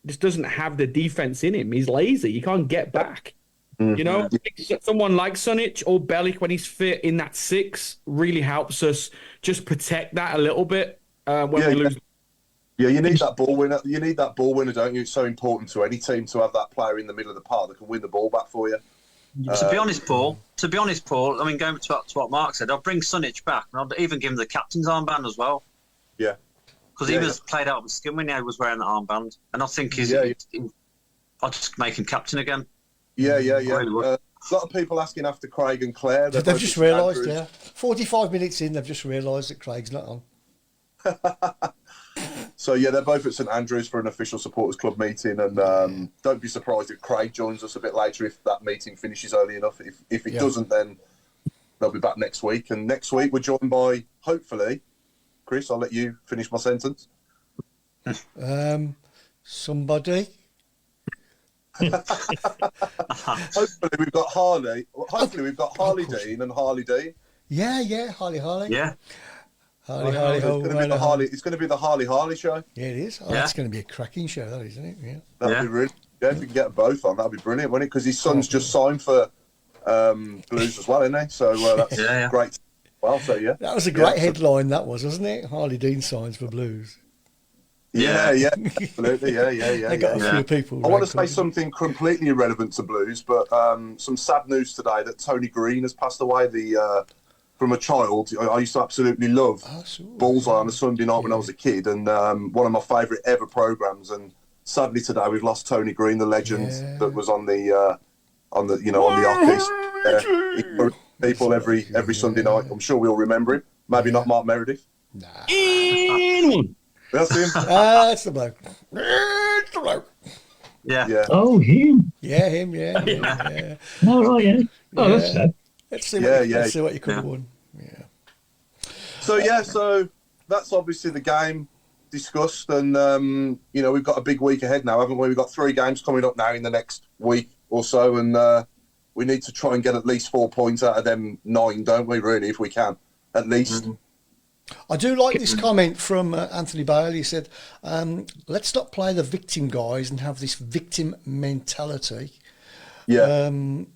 Just doesn't have the defense in him. He's lazy. He can't get back. You know, someone like Sunic or Bellic, when he's fit in that 6, really helps us just protect that a little bit when we lose. Yeah, you need that ball winner. You need that ball winner, don't you? It's so important to any team to have that player in the middle of the park that can win the ball back for you. To be honest, Paul. I mean, going to what Mark said, I'll bring Sunic back, and I'll even give him the captain's armband as well. Yeah, because he was played out of his skin when he was wearing that armband, and I think I'll just make him captain again. Yeah. A lot of people asking after Craig and Claire. They've just realised, 45 minutes in, they've just realised that Craig's not on. So, they're both at St Andrews for an official supporters club meeting, and don't be surprised if Craig joins us a bit later if that meeting finishes early enough. If it doesn't, then they'll be back next week. And next week we're joined by, hopefully, Chris, I'll let you finish my sentence. Somebody. Hopefully we've got Harley. Hopefully we've got Harley Dean and Harley Dean. Yeah, Harley. Yeah. Harley. It's going to be the Harley show. Yeah, it is. That's going to be a cracking show, that isn't it? Yeah. That'd be really. Yeah, if we can get both on, that'd be brilliant, wouldn't it? Because his son's just signed for Blues as well, isn't he? So that's great. Well, so that was a great headline, that was, wasn't it? Harley Dean signs for Blues. Yeah, absolutely, yeah. They got a few people. I want to say something completely irrelevant to Blues, but some sad news today that Tony Green has passed away. From a child, I used to absolutely love Bullseye on a Sunday night when I was a kid, and one of my favourite ever programmes. And sadly today we've lost Tony Green, the legend that was on the Arcade. People every Sunday night. I'm sure we'll remember him. Maybe not Mark Meredith. Nah. That's him. That's the bloke. It's the bloke. Yeah. Oh, him. Yeah, him. Yeah. Oh, right, yeah. Oh, that's sad. Let's see what you could have won. Yeah. So that's obviously the game discussed, and we've got a big week ahead now, haven't we? We've got 3 games coming up now in the next week or so, and we need to try and get at least 4 points out of them 9, don't we? Really, if we can, at least. Mm-hmm. I do like this comment from Anthony Bale. He said, "Let's not play the victim guys and have this victim mentality." Yeah. We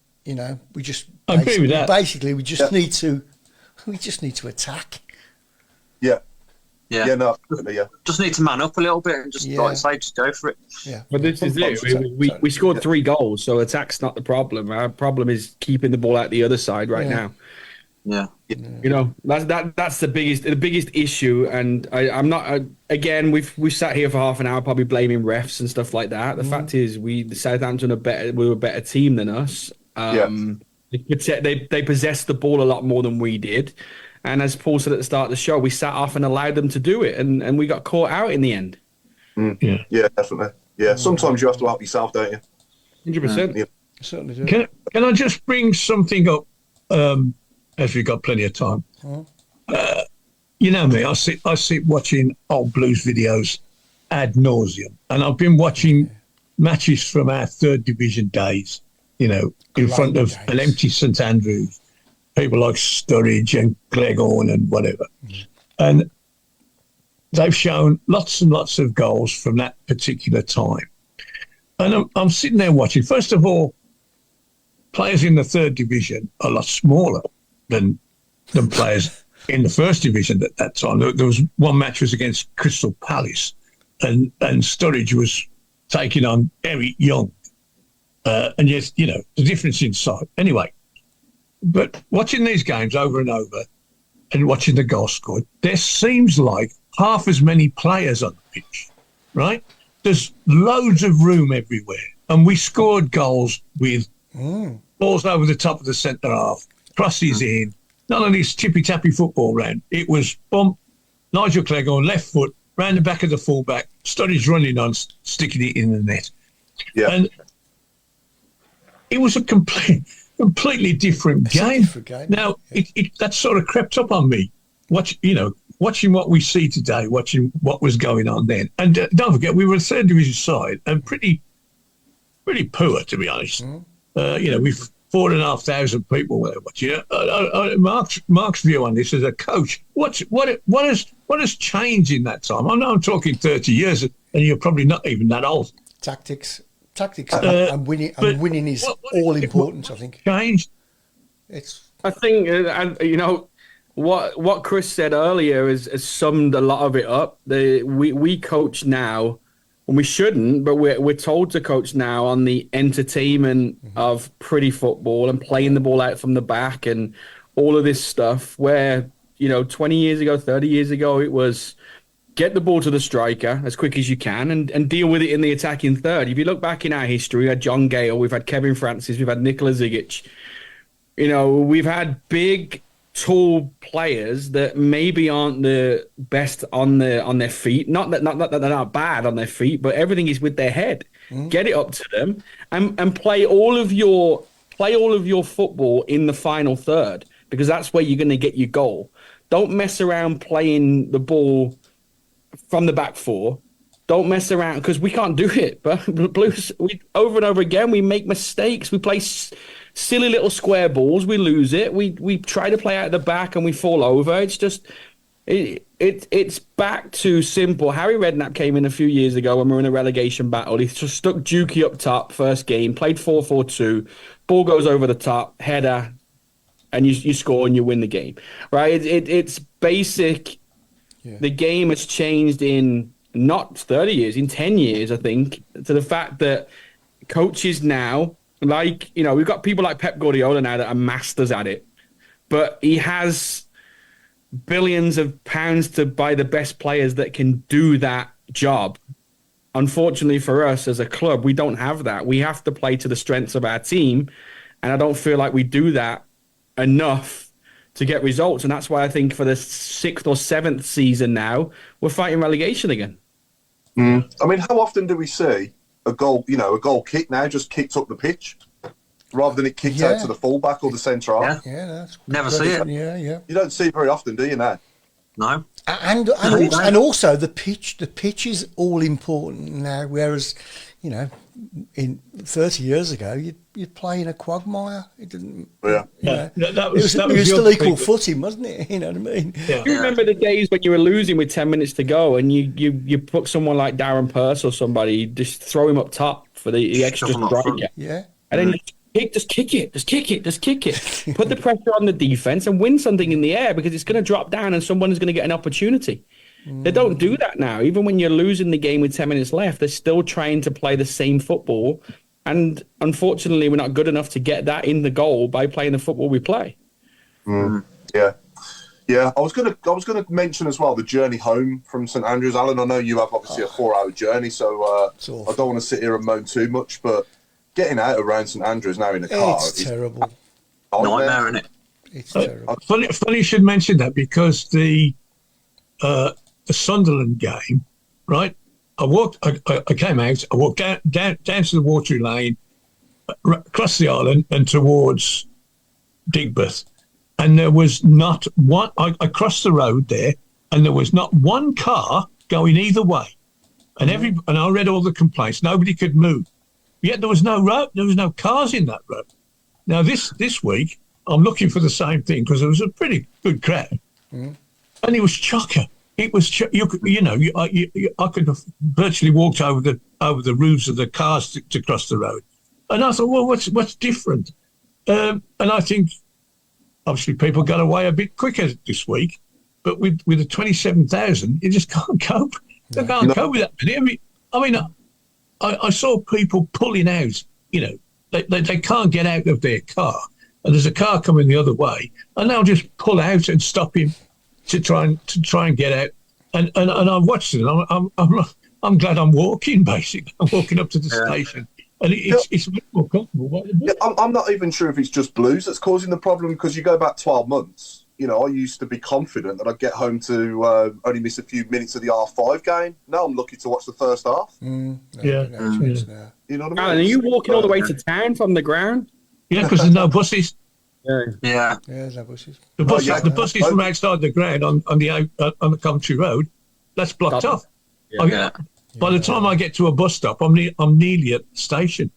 just I agree with that. Basically, we just need to attack. Yeah. No, just need to man up a little bit and just like I say, just go for it. Yeah. But this is it. We scored 3 goals, so attack's not the problem. Our problem is keeping the ball out the other side right now. Yeah. That's the biggest issue, and I'm not. Again, we've sat here for half an hour probably blaming refs and stuff like that. The fact is, the Southampton we were a better team than us. They possessed the ball a lot more than we did, and as Paul said at the start of the show, we sat off and allowed them to do it, and we got caught out in the end. Yeah, definitely. Yeah, sometimes you have to help yourself, don't you? 100%. Yeah. Certainly do. Can I just bring something up? As we've got plenty of time. You know me, I sit watching old Blues videos ad nauseum, and I've been watching matches from our 3rd division days, in front of an empty St Andrews, people like Sturridge and Gleghorn and whatever. And they've shown lots and lots of goals from that particular time. And I'm sitting there watching. First of all, players in the third division are a lot smaller than players in the first division at that time. There was one match was against Crystal Palace, and Sturridge was taking on Eric Young. And yes, you know, the difference in size. Anyway, but watching these games over and over and watching the goal scored, there seems like half as many players on the pitch, right? There's loads of room everywhere. And we scored goals with balls over the top of the centre half, crosses in, none of this tippy-tappy football round. It was bump, Nigel Clegg on left foot, round the back of the fullback, Sturridge running on, sticking it in the net. Yeah. And it was a completely different game. Now, that sort of crept up on me. Watching what we see today, watching what was going on then. And don't forget, we were a third division side and pretty poor, to be honest. We've 4,500 people there watching. Mark's view on this as a coach, what has changed in that time? I know I'm talking 30 years, and you're probably not even that old. Tactics, and winning is all important. I think changed. I think what Chris said earlier has summed a lot of it up. We coach now, and we shouldn't, but we're told to coach now on the entertainment of pretty football and playing the ball out from the back and all of this stuff. Where 20 years ago, 30 years ago, it was get the ball to the striker as quick as you can and deal with it in the attacking third. If you look back in our history, we had John Gale, we've had Kevin Francis, we've had Nikola Zigic. We've had big, tall players that maybe aren't the best on their feet. Not that they're not bad on their feet, but everything is with their head. Get it up to them and play all of your football in the final third, because that's where you're going to get your goal. Don't mess around playing the ball from the back four. Don't mess around, because we can't do it. But Blues, over and over again, we make mistakes. We play silly little square balls. We lose it. We try to play out the back and we fall over. It's just it's back to simple. Harry Redknapp came in a few years ago when we were in a relegation battle. He just stuck Dukey up top first game, played 4-4-2. Ball goes over the top, header, and you score and you win the game. Right? It's basic. Yeah. The game has changed in not 30 years, in 10 years, I think, to the fact that coaches now, we've got people like Pep Guardiola now that are masters at it, but he has billions of pounds to buy the best players that can do that job. Unfortunately for us as a club, we don't have that. We have to play to the strengths of our team, and I don't feel like we do that enough to get results. And that's why I think for the 6th or 7th season now, we're fighting relegation again. I mean, how often do we see a goal kick now just kicked up the pitch rather than it kicked out to the fullback or the centre half? Yeah, that's never see it. Yeah. You don't see it very often, do you now? No. And also the pitch. The pitch is all important now, whereas, in 30 years ago, you'd play in a quagmire. It didn't. Yeah. It was still equal footing, wasn't it? You know what I mean? Yeah. You remember the days when you were losing with 10 minutes to go, and you put someone like Darren Purse or somebody, just throw him up top for the extra striker. Yeah. And then just kick it. Put the pressure on the defense and win something in the air, because it's going to drop down and someone is going to get an opportunity. They don't do that now. Even when you're losing the game with 10 minutes left, they're still trying to play the same football. And unfortunately, we're not good enough to get that in the goal by playing the football we play. Yeah. I was gonna mention as well the journey home from St Andrews. Alan, I know you have obviously a 4-hour journey, so I don't want to sit here and moan too much, but getting out around St Andrews now in a car is terrible. Nightmare, isn't it? It's terrible. Funny you should mention that, because the Sunderland game, right? I came out, I walked down to the Watery Lane, across the island and towards Digbeth. And there was not one, I crossed the road there, and there was not one car going either way. And and I read all the complaints, nobody could move. Yet there was no road, there was no cars in that road. Now this week, I'm looking for the same thing, because there was a pretty good crowd. And it was chocker. it was I could have virtually walked over the roofs of the cars to cross the road, and I thought, well, what's different? And I think obviously people got away a bit quicker this week, but with the 27,000, you just can't cope. They can't cope with that many. I mean, I saw people pulling out. They can't get out of their car, and there's a car coming the other way, and they'll just pull out and stop him to try and get out. And I watched it. I'm glad I'm walking. Basically, I'm walking up to the station, and it's a bit more comfortable. I'm not even sure if it's just blues that's causing the problem, because you go back 12 months. I used to be confident that I'd get home to only miss a few minutes of the R5 game. Now I'm lucky to watch the first half. No, You know what I mean? Are you walking all the way to town from the ground? Yeah, because there's no buses. Yeah, there's no buses. The buses from outside the ground on the Coventry Road, that's blocked off. By the time I get to a bus stop, I'm nearly at the station.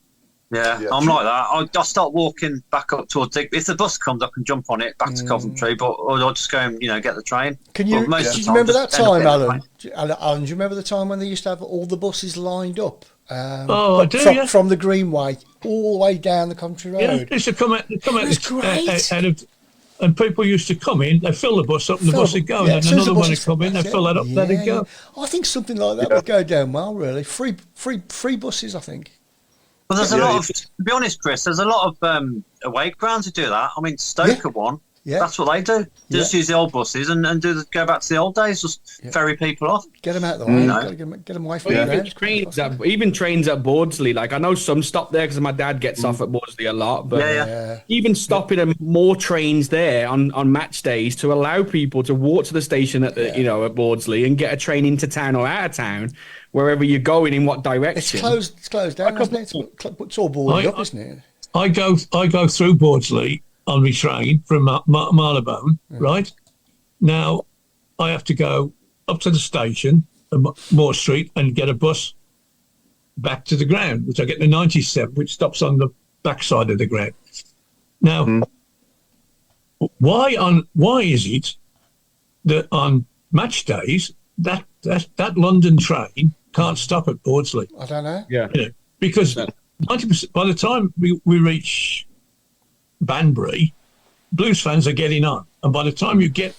Yeah, I'm like that. I start walking back up towards if the bus comes, I can jump on it back to Coventry, or I'll just go and get the train. Can you? Do you remember that time, Alan? Alan, do you remember the time when they used to have all the buses lined up? I do. From the Greenway all the way down the Coventry Road. Yeah, they used to come out. Out of, and people used to come in. They fill the bus up, and the bus would go, and then another one would come in. They fill that up, let it go. I think something like that would go down well. Really, free buses. I think. Well, there's a lot of, to be honest, Chris, there's a lot of away grounds who do that. I mean, Stoke are one. Yeah. That's what they do. They just use the old buses and go back to the old days, just ferry people off. Get them out of the way. Get them away from even trains at Bawdsley. Like, I know some stop there because my dad gets off at Bawdsley a lot. But even stopping more trains there on match days to allow people to walk to the station at the at Bawdsley and get a train into town or out of town, wherever you're going, in what direction. It's closed down, isn't it? It's all boarded up, isn't it? I go through Bawdsley on my train from Marylebone, right? Now, I have to go up to the station, Moore Street, and get a bus back to the ground, which I get the 97, which stops on the backside of the ground. Now, why is it that on match days that London train can't stop at Bawdsley? I don't know. Yeah, because 90% by the time we reach Banbury, Blues fans are getting on, and by the time you get,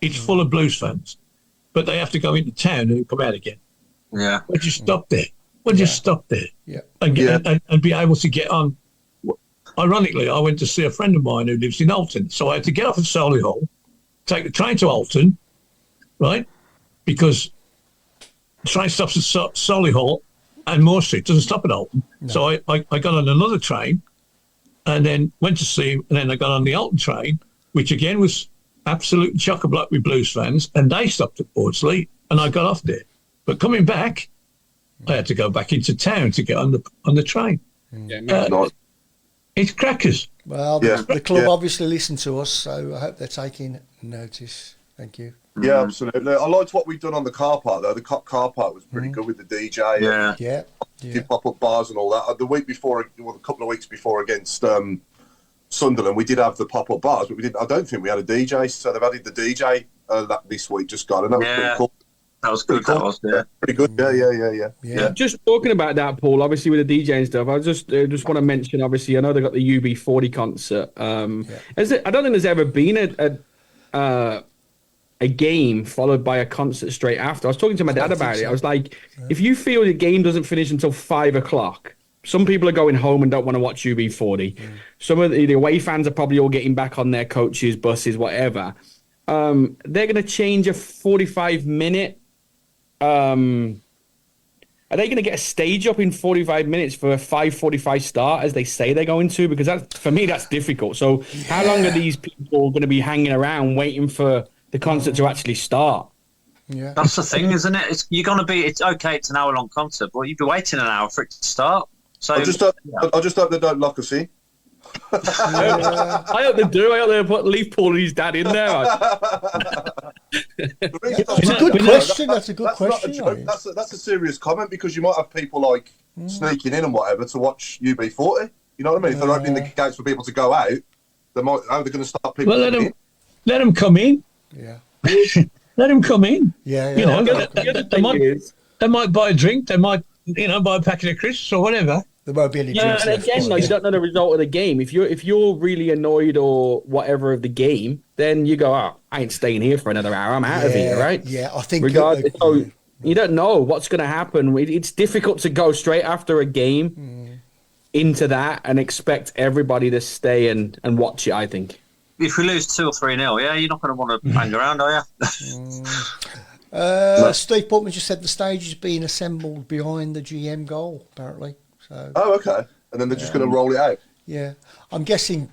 it's full of Blues fans, but they have to go into town and come out again. Yeah, would you stop there? Just stop there? Yeah, and be able to get on. Ironically, I went to see a friend of mine who lives in Alton, so I had to get off at Solihull, take the train to Alton, right? Because the train stops at Solihull and Moore Street, doesn't stop at Alton. No. So I got on another train and then went to see him, and then I got on the Alton train, which again was absolutely chock-a-block with Blues fans, and they stopped at Bawdsley, and I got off there. But coming back, I had to go back into town to get on the train. It's crackers. Well, the club obviously listened to us, so I hope they're taking notice. Thank you. Yeah, absolutely. I liked what we've done on the car park, though. The car park was pretty good with the DJ. Did pop-up bars and all that. The week before, a couple of weeks before against Sunderland, we did have the pop-up bars, but I don't think we had a DJ. So they've added the DJ this week, just gone, and that was pretty cool. That was good. That was pretty good. Yeah. Just talking about that, Paul. Obviously, with the DJ and stuff, I just want to mention. Obviously, I know they got the UB40 concert. I don't think there's ever been a game followed by a concert straight after. I was talking to my dad about it. I was like, if you feel the game doesn't finish until 5 o'clock, some people are going home and don't want to watch UB40. Some of the away fans are probably all getting back on their coaches, buses, whatever. They're going to change a 45-minute. Are they going to get a stage up in 45 minutes for a 5:45 start, as they say they're going to? Because for me, that's difficult. So how long are these people going to be hanging around waiting for the concert to actually start? Yeah, that's the thing, isn't it? It's okay. It's an hour-long concert, but you'd be waiting an hour for it to start. So I just hope they don't lock us in. I hope they do. I hope they leave Paul and his dad in there. That's a good question. That's a good question. That's a serious comment, because you might have people like sneaking in and whatever to watch UB40. You know what I mean? If they're opening the gates for people to go out, how are they going to stop people? Well, let them come in. Yeah. Let them come in. Yeah. You know, is, they might buy a drink. They might, buy a packet of crisps or whatever. There won't be any yeah, drinks and left. again, you don't know the result of the game. If you're really annoyed or whatever of the game, then you go, I ain't staying here for another hour. I'm out of here, right? Yeah, I think. Regardless, you don't know what's going to happen. It's difficult to go straight after a game into that and expect everybody to stay and watch it, I think. If we lose 2 or 3-0, yeah, you're not going to want to hang around, are you? Steve Portman just said the stage is being assembled behind the GM goal, apparently. So. Oh, okay. And then they're just going to roll it out. Yeah, I'm guessing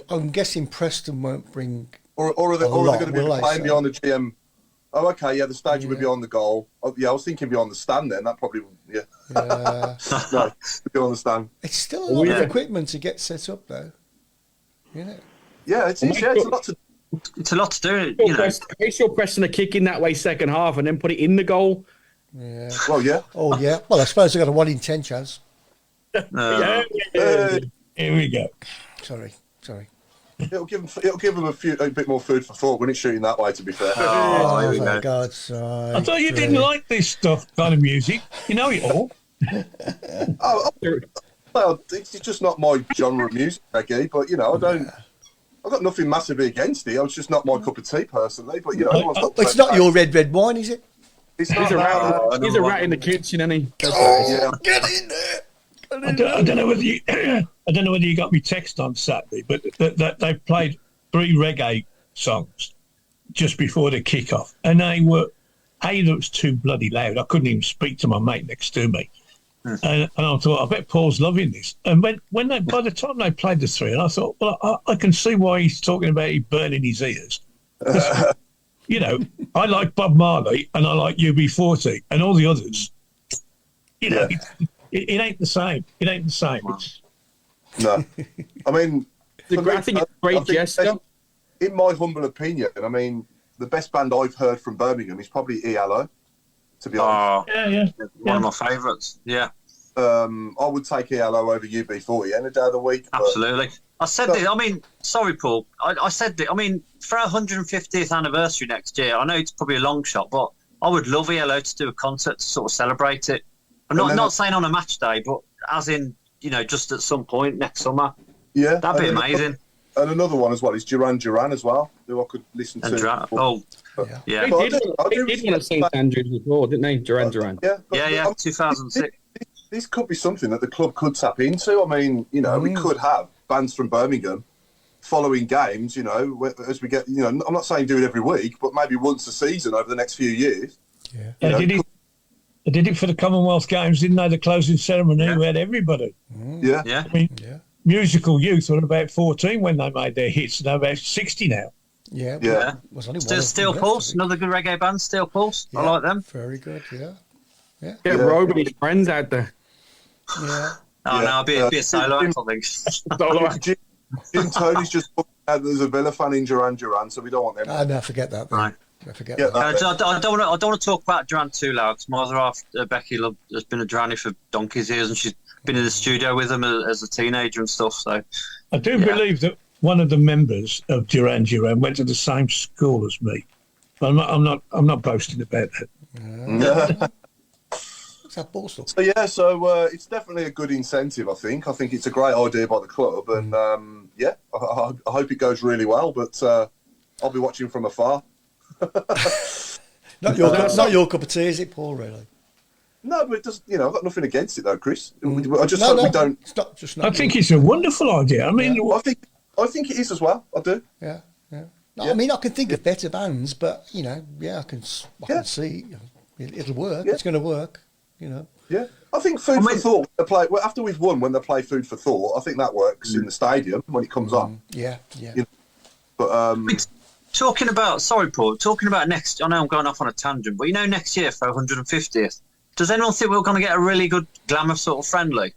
Preston won't bring. Or are they going to be playing behind the GM? Oh, okay. Yeah, the stage will be behind the goal. Oh, yeah, I was thinking beyond the stand. Then that probably no, beyond the stand. It's still a lot of equipment to get set up, though. Yeah, it's a lot to. It's a lot to do. You're pressing a kick in that way second half and then put it in the goal. Yeah. Well, yeah. Oh, yeah. Well, I suppose they got a 1 in 10 chance. Here we go. Sorry. It'll give them a bit more food for thought when it's shooting that way. To be fair. Oh my God! I thought you didn't like this kind of music. You know it all. Well, it's just not my genre of music, reggae. But I've got nothing massively against it. It's just not my cup of tea personally. But it's not your red wine, is it? It's he's a rat in the kitchen, isn't he? Get in there! I don't know whether you got me text on Saturday, but that they played 3 reggae songs just before the kick-off, and they were that was too bloody loud. I couldn't even speak to my mate next to me, and I thought, I bet Paul's loving this. And when by the time they played the 3, and I thought, well, I can see why he's talking about he burning his ears. I like Bob Marley and I like UB40 and all the others. It ain't the same. It ain't the same. No. I mean, I think it's a great gesture. In my humble opinion, I mean, the best band I've heard from Birmingham is probably ELO, to be honest. One of my favourites, yeah. I would take ELO over UB40 any day of the week. Absolutely. I said this, sorry, Paul. I said this, for our 150th anniversary next year, I know it's probably a long shot, but I would love ELO to do a concert to sort of celebrate it. I'm not saying on a match day, but as in, just at some point next summer. Yeah. That'd be amazing. And another one as well is Duran Duran as well, who I could listen to. They did one at St Andrews before, didn't they? Duran Duran. Yeah, 2006. This could be something that the club could tap into. I mean, we could have bands from Birmingham following games, as we get, I'm not saying do it every week, but maybe once a season over the next few years. Yeah. They did it for the Commonwealth Games, didn't they? The closing ceremony, we had everybody. Yeah. Musical Youth were about 14 when they made their hits, and they're about 60 now. Yeah. Steel Pulse, another good reggae band, Steel Pulse. I like them. Very good, yeah. Get Roby's friends out there. Yeah. No, I'll be a solo act, I think. Jim Tony's just put out there's a Villa fan in Duran Duran, so we don't want them. No, forget that. Right. I forget that. I don't want to talk about Duran too loud, because my other half, Becky, has been a Duranie for donkey's years, and she's been in the studio with them as a teenager and stuff. So I do believe that one of the members of Duran Duran went to the same school as me. I'm not boasting about that. What's that Borstal? So it's definitely a good incentive. I think it's a great idea by the club, and I hope it goes really well. But I'll be watching from afar. Not your cup of tea, is it, Paul? Really? No, but it does. I've got nothing against it though, Chris. I just hope we don't. It's not just. I think it's a wonderful idea. I mean, I think it is as well. I do. Yeah. No, I mean, I can think of better bands, but I can see it'll work. It's going to work. Yeah, I think Food for Thought. After we've won, when they play Food for Thought, I think that works in the stadium when it comes on. Yeah. But talking about next, I know I'm going off on a tangent, but next year for 150th, does anyone think we're going to get a really good glamour sort of friendly?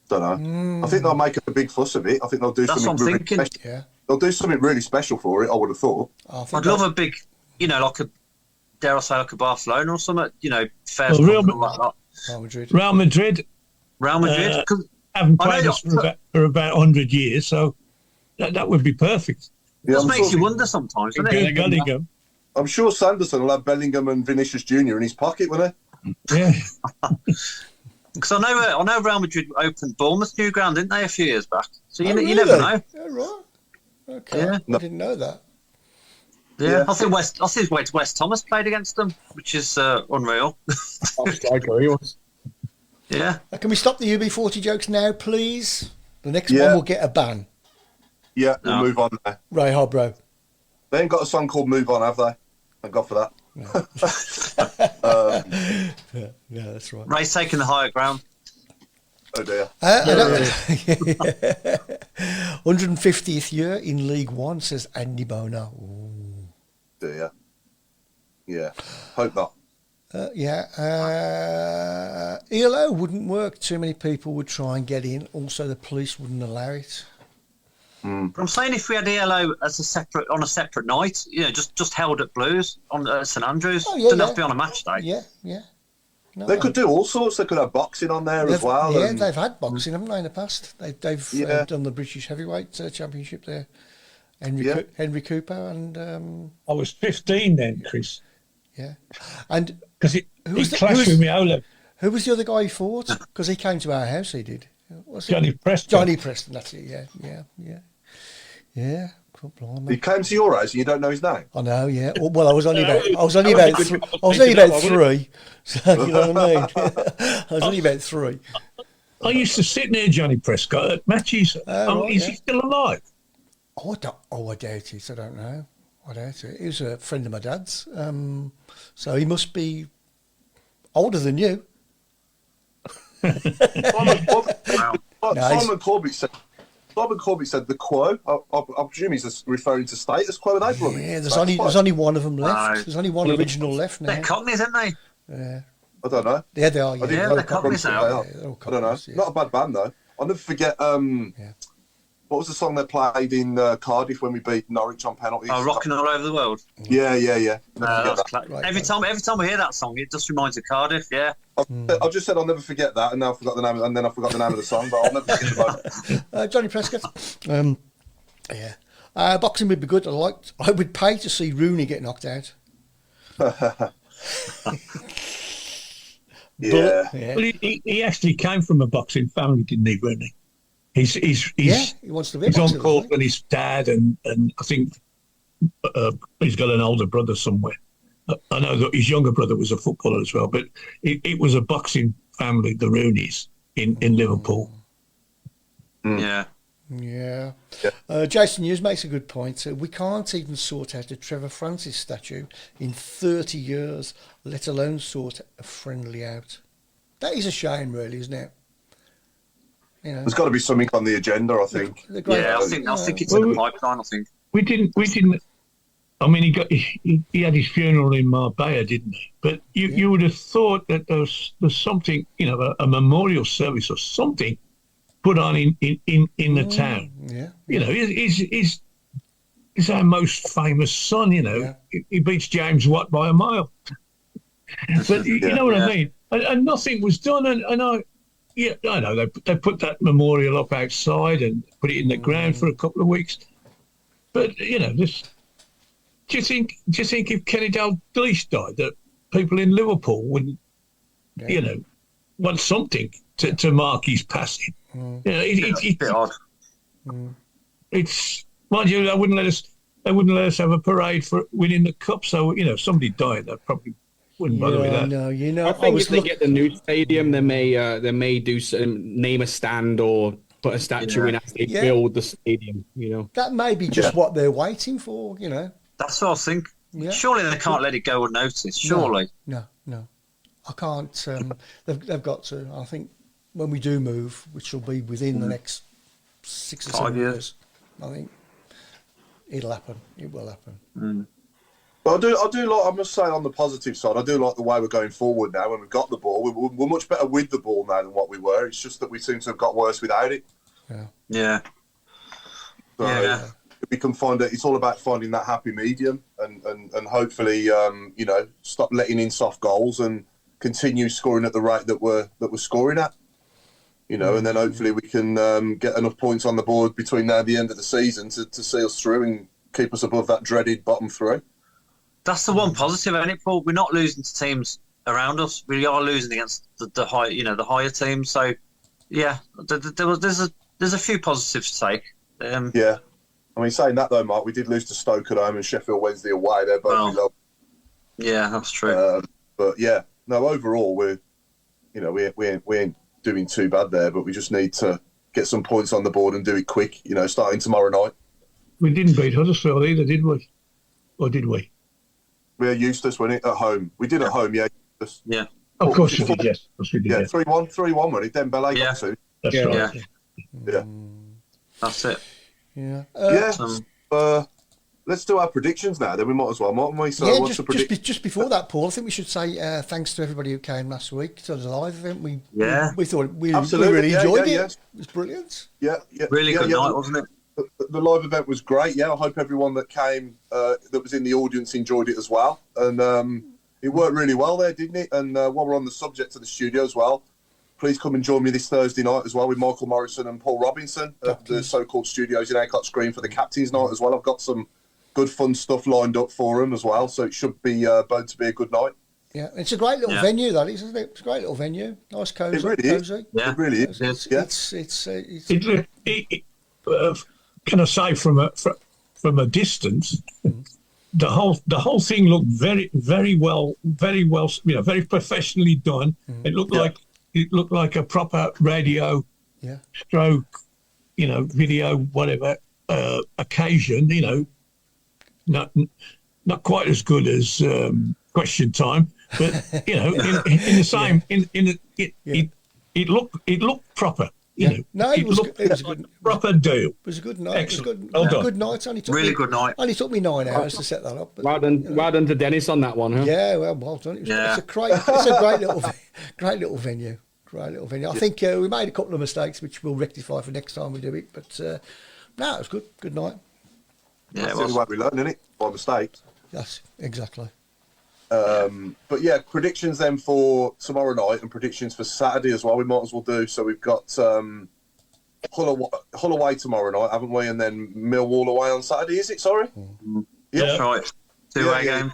Don't know. I think they'll make a big fuss of it. I think they'll do something really special. Yeah. They'll do something really special for it, I would have thought. I'd love a big, like a, dare I say, like a Barcelona or something, fair Real like Madrid. Haven't played us for about 100 years, so that would be perfect. It just makes you wonder sometimes, doesn't it? I'm sure Sanderson will have Bellingham and Vinicius Jr. in his pocket, won't he? Yeah. Because I know Real Madrid opened Bournemouth's new ground, didn't they, a few years back? So you really? never know. Oh, right. Okay. Yeah. I didn't know that. Yeah. I think West Thomas played against them, which is unreal. Striker he was. Yeah. Can we stop the UB40 jokes now, please? The next one will get a ban. Yeah, we'll move on there. Ray Hobro. They ain't got a song called Move On, have they? Thank God for that. No. Yeah, that's right. Ray's taking the higher ground. Oh dear. 150th year in League One, says Andy Bono. Ooh. Dear. Yeah, hope not. ELO wouldn't work. Too many people would try and get in. Also, the police wouldn't allow it. Mm. I'm saying if we had ELO as on a separate night, just held at Blues on St Andrews, doesn't have to be on a match day. Yeah. No, they could do all sorts. They could have boxing on there as well. Yeah, they've had boxing, haven't they, in the past? They've done the British Heavyweight Championship there. Henry Cooper and... I was 15 then, Chris. Yeah. And... Because he clashed with me, Ola. Who was the other guy he fought? Because he came to our house, he did. Johnny Preston. Johnny Preston, that's it, yeah. He came to your house and you don't know his name? I know, yeah. Well, I was only about three. So, you know what I mean? I was only about three. I used to sit near Johnny Prescott at matches. Is he still alive? I doubt it. I don't know. I doubt it. He was a friend of my dad's. So he must be older than you. Simon Corbett said the quo. I presume he's referring to status quo. Are they blooming? Yeah, there's only one of them left. There's only one original left now. They're Cockneys, aren't they? Yeah. I don't know. Yeah, they are. Yeah, they're Cockneys now. I don't know. Yeah. Not a bad band though. I'll never forget. What was the song they played in Cardiff when we beat Norwich on penalties? Oh, Rocking All Over the World. Yeah. Right, every time I hear that song, it just reminds of Cardiff. Yeah. I just said I'll never forget that, and now I forgot the name, and then I forgot the name of the song, but I'll never forget the moment. Johnny Prescott. Boxing would be good. I would pay to see Rooney get knocked out. Yeah. Well, he actually came from a boxing family, didn't he, Rooney? He wants to be. His uncle and his dad, and I think he's got an older brother somewhere. I know that his younger brother was a footballer as well, but it was a boxing family, the Rooneys in Liverpool. Yeah. Jason Hughes makes a good point. We can't even sort out a Trevor Francis statue in 30 years, let alone sort a friendly out. That is a shame, really, isn't it? You know, there's got to be something on the agenda, I think. I think it's in the pipeline. I think we didn't. I mean, he had his funeral in Marbella, didn't he? But you would have thought that there's something, a memorial service or something put on in the town. Yeah. He's our most famous son. He beats James Watt by a mile. But you know what I mean. And nothing was done. And I know they put that memorial up outside and put it in the ground for a couple of weeks. But do you think if Kenny Dalglish died, that people in Liverpool wouldn't, want something to mark his passing? It's a bit odd. It's, mind you, they wouldn't let us have a parade for winning the cup. So somebody died, they probably wouldn't bother with that. No, I think if they get the new stadium, they may do name a stand or put a statue in as they build the stadium. That may be just what they're waiting for. That's what I think. Yeah. Surely they can't let it go unnoticed. Surely. No. I can't. They've got to. I think when we do move, which will be within the next 6 or 7 years, I think it'll happen. It will happen. But I do like. I must say, on the positive side, I do like the way we're going forward now. When we've got the ball, we're much better with the ball now than what we were. It's just that we seem to have got worse without it. Yeah. If we can find it, it's all about finding that happy medium and hopefully, stop letting in soft goals and continue scoring at the rate that we're scoring at. And then hopefully we can get enough points on the board between now and the end of the season to see us through and keep us above that dreaded bottom three. That's the one positive, isn't it, Paul? We're not losing to teams around us. We are losing against the high, the higher teams. So, yeah, there's a few positives to take. Yeah, I mean, saying that though, Mark, we did lose to Stoke at home and Sheffield Wednesday away. They're both below. Yeah, that's true. But yeah, no, overall we ain't doing too bad there. But we just need to get some points on the board and do it quick. Starting tomorrow night. We didn't beat Huddersfield either, did we? Or did we? We're Eustace, wasn't it, at home? We did at home, yeah. Yeah. Of course we did, yes. Yeah, 3-1, wasn't it? Dembele got two. That's right. Yeah. That's it. Yeah. Let's do our predictions now. Then we might as well, mightn't we? So just before that, Paul, I think we should say thanks to everybody who came last week to the live event. We thought we really enjoyed it. It was brilliant. Yeah. Really good night, wasn't it? The live event was great. Yeah, I hope everyone that came, that was in the audience, enjoyed it as well. And it worked really well there, didn't it? And while we're on the subject of the studio as well, please come and join me this Thursday night as well with Michael Morrison and Paul Robinson at the so-called studios in Acott Green for the Captain's Night as well. I've got some good fun stuff lined up for them as well, so it should be bound to be a good night. Yeah, it's a great little venue, that is, isn't it? It's a great little venue. Nice, cosy. It really is. Yeah. It really is. Can I say from a distance, the whole thing looked very well, very professionally done. It looked like a proper radio stroke, video, whatever occasion. Not quite as good as Question Time, but in the same it looked proper. It was a good proper deal. It was a good night. Excellent. Good night. Good night. Only took me 9 hours to set that up. But, well done to Dennis on that one, huh? Yeah, well done. It's a great little venue. Great little venue. I think we made a couple of mistakes, which we'll rectify for next time we do it. But no, it was good. Good night. Yeah, that's the only way we learn, isn't it? By mistakes. Yes, exactly. But yeah, predictions then for tomorrow night and predictions for Saturday as well. We might as well do. So we've got Hull away tomorrow night, haven't we? And then Millwall away on Saturday. Is it? Sorry. Yeah, that's right. Two-way game.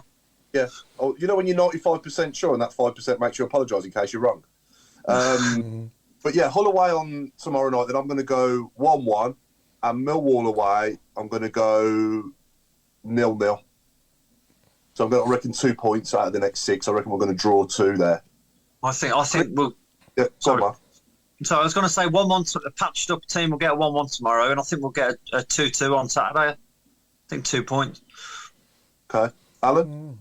Yeah. Oh, when you're 95% sure, and that 5% makes you apologise in case you're wrong. But yeah, Hull away on tomorrow night. Then I'm going to go 1-1, and Millwall away. I'm going to go 0-0. So I'm going to reckon 2 points out of the next 6. I reckon we're going to draw 2 there. I think we'll. Yeah, sorry, Mark. So I was going to say 1-1. A patched up team will get a 1-1 tomorrow, and I think we'll get a 2-2 on Saturday. I think 2 points. Okay, Alan.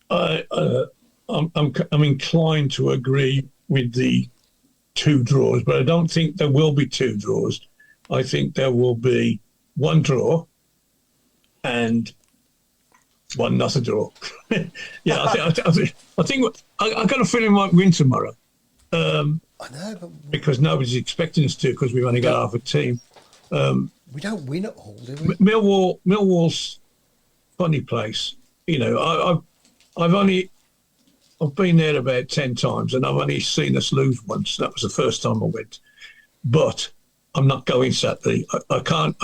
I'm inclined to agree with the 2 draws, but I don't think there will be 2 draws. I think there will be 1 draw and 1-0 draw. Yeah, I think I got a feeling we might win tomorrow. I know, but because nobody's expecting us to, because we've only got half a team. We don't win at all, do we? Millwall's funny place. I've been there about 10 times, and I've only seen us lose once. That was the first time I went. But I'm not going Saturday. I can't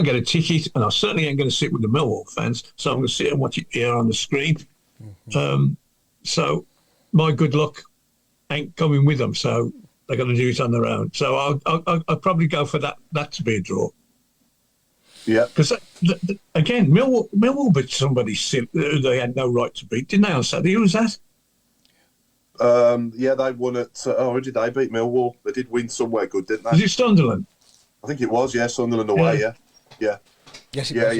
get a ticket, and I certainly ain't going to sit with the Millwall fans. So I'm going to sit and watch it here on the screen. So my good luck ain't coming with them. So they're going to do it on their own. So I'll probably go for that to be a draw. Yeah. Because again, Millwall beat somebody who they had no right to beat, didn't they, on Saturday? Who was that? Yeah, they won at. Who did they beat? Millwall. They did win somewhere good, didn't they? Was it Sunderland? I think it was. Yeah, Sunderland away. Yeah. Yes, it was.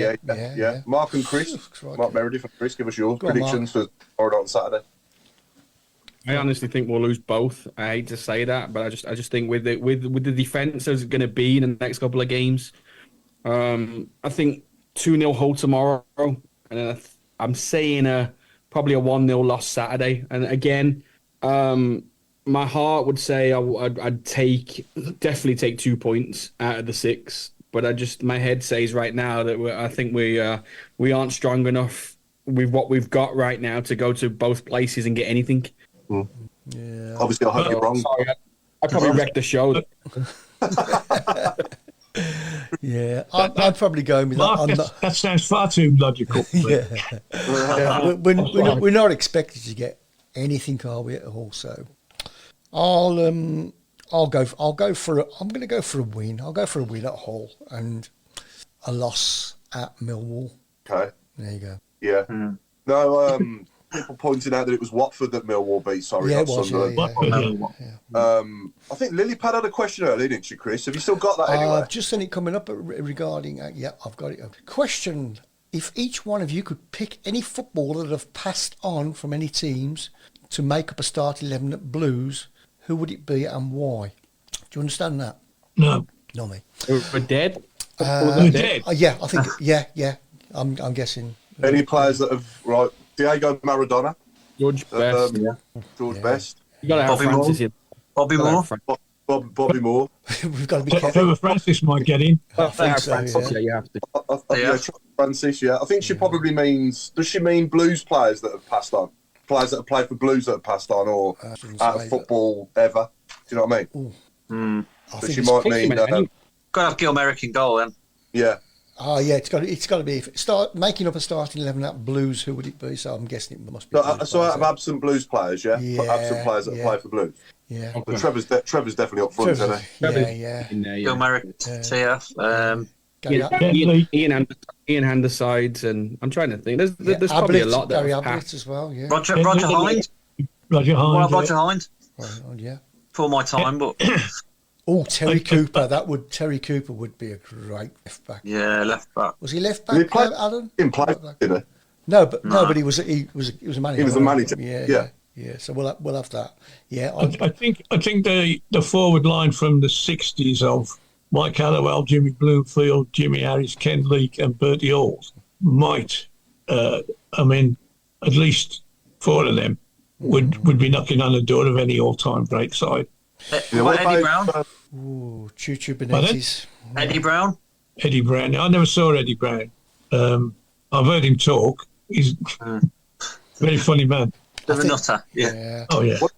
Yeah. Mark and Chris, Mark Meredith and Chris, give us your predictions for tomorrow on Saturday. I honestly think we'll lose both. I hate to say that, but I just think with the defence as it's going to be in the next couple of games, I think 2-0 Hull tomorrow, and then I'm saying probably a 1-0 loss Saturday. And again, my heart would say I'd definitely take 2 points out of the 6, but my head says right now that I think we aren't strong enough with what we've got right now to go to both places and get anything. Yeah. Obviously, I hope you're wrong. Sorry, I probably wrecked the show. Yeah, I'm probably going with Mark, that. that sounds far too logical. Yeah. We're not expected to get anything, are we, at all? So I'm going to go for a win. I'll go for a win at Hull and a loss at Millwall. Okay. There you go. Yeah. No, people pointed out that it was Watford that Millwall beat. Sorry, Yeah, not it was. Sunderland. Yeah. I think Lilypad had a question earlier, didn't you, Chris? Have you still got that anyway? I've just seen it coming up regarding. Yeah, I've got it. Question: if each one of you could pick any footballer that have passed on from any teams to make up a start 11 at Blues, who would it be and why? Do you understand that? No. Not me. We're dead. We're dead. Yeah, I think. Yeah. I'm guessing. Any players that have Diego Maradona, George Best. George Best, You got to have Bobby Francis Moore. here. Bobby Moore. Bobby Moore. We've got to be careful. Trevor Francis might get in. I think so, Francis, yeah. you have to. Yeah, Francis. Yeah, I think she probably means. Does she mean Blues players that have passed on? Players that have played for Blues that have passed on, or out of football ever? Do you know what I mean? I So think she it's might mean. Got to have Gil Merrick in goal then. Yeah. Oh yeah, it's got to be. If start making up a starting 11 at Blues, who would it be? So I'm guessing it must be. So out of absent Blues players, yeah, Yeah, absent players that have played for Blues. Yeah. But Trevor's definitely up front, isn't he? Yeah. In there, Gil Merrick, TF. Ian Handersides, and I'm trying to think. There's probably a lot that Gary have Ablett passed. as well. Yeah. Roger Hind. Roger Hind. Roger Hind. Oh, yeah. For my time, but Oh, Terry Cooper. Terry Cooper would be a great left back. yeah, left back. Was he left Did he back, play? Alan? He didn't play, did he? No, but he was a manager. He was a manager. Yeah. So we'll have that. Yeah. I think the forward line from the 60s of Mike Hallowell, Jimmy Bloomfield, Jimmy Harris, Ken Leake and Bertie Halls might, at least 4 of them would be knocking on the door of any all-time great side. What Eddie Browne? Ooh, Choo Benitez. Eddie Browne? Eddie Browne. I never saw Eddie Browne. I've heard him talk. He's a very funny man. The nutter. Yeah. Oh, yeah. What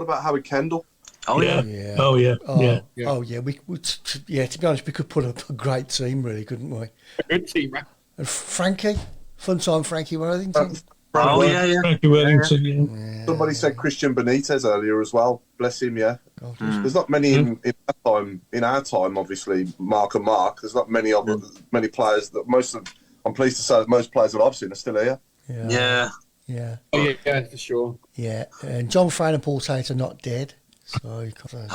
about Howard Kendall? Oh, yeah. Yeah. Oh, yeah. Oh, yeah. To be honest, we could put up a great team, really, couldn't we? Good team, man. And Frankie, fun-time Frankie Worthington. Oh, yeah. Frankie Wellington, yeah. Somebody said Christian Benitez earlier as well. Bless him, yeah. There's not many in our time, obviously, Mark and Mark. There's not many players I'm pleased to say that most players that I've seen are still here. Yeah. Yeah. Oh, yeah, for sure. Yeah. And John Frain and Paul Tate are not dead. So you can't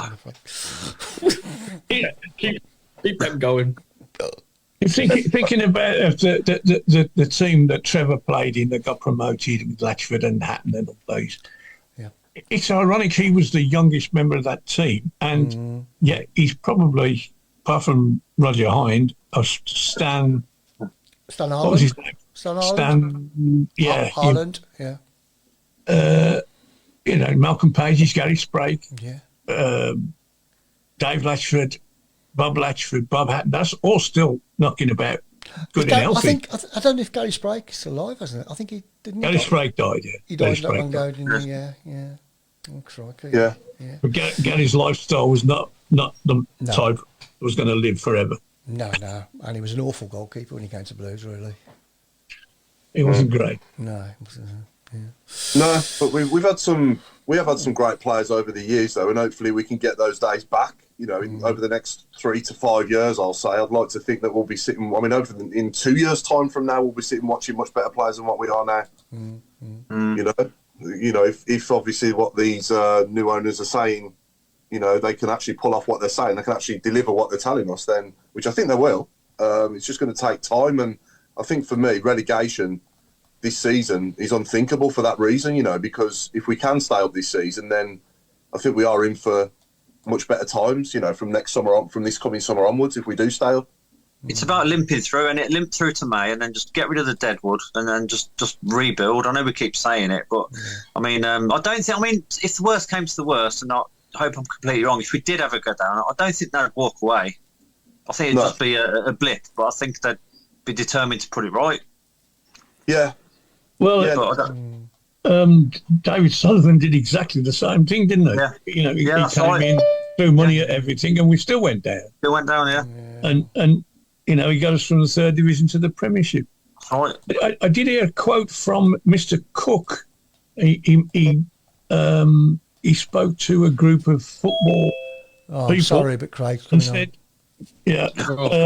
Keep them going. Thinking about the team that Trevor played in that got promoted with Latchford and Hatton and all those. Yeah. It's ironic he was the youngest member of that team, and he's probably, apart from Roger Hind, Stan. Stan What was his name? Stan Harland. Harland. Yeah. Malcolm Page's Gary Sprake. Yeah. Dave Latchford, Bob Latchford, Bob Hatton. That's all still knocking about, good and healthy. I don't know if Gary Sprake is alive, hasn't it? I think he didn't. Gary Sprake died. Yeah. He died not long ago, didn't he? Yeah. Oh, crikey. Yeah. But Gary's lifestyle was not the type that was going to live forever. No, and he was an awful goalkeeper when he came to Blues. Really, It wasn't great. no, it wasn't. No, but we have had some great players over the years, though, and hopefully we can get those days back. Over the next 3 to 5 years, I'll say. I'd like to think that we'll be sitting. In 2 years' time from now, we'll be sitting watching much better players than what we are now. If obviously what these new owners are saying, they can actually pull off what they're saying, they can actually deliver what they're telling us, then, which I think they will. It's just going to take time, and I think for me, relegation this season is unthinkable for that reason, because if we can stay up this season, then I think we are in for much better times, from next summer on, from this coming summer onwards, if we do stay up. It's about limping through, and limp through to May, and then just get rid of the deadwood, and then just rebuild. I know we keep saying it, but I don't think. If the worst came to the worst, and I hope I'm completely wrong, if we did ever go down, I don't think they'd walk away. I think it'd just be a blip, but I think they'd be determined to put it right. Yeah. Well, David Sullivan did exactly the same thing, didn't he? Yeah. He came in threw money at everything, and we still went down. Still went down, yeah. And he got us from the 3rd division to the Premiership. Right. I did hear a quote from Mr. Cook. He spoke to a group of football people. I'm sorry, but Craig's and coming said, "Yeah,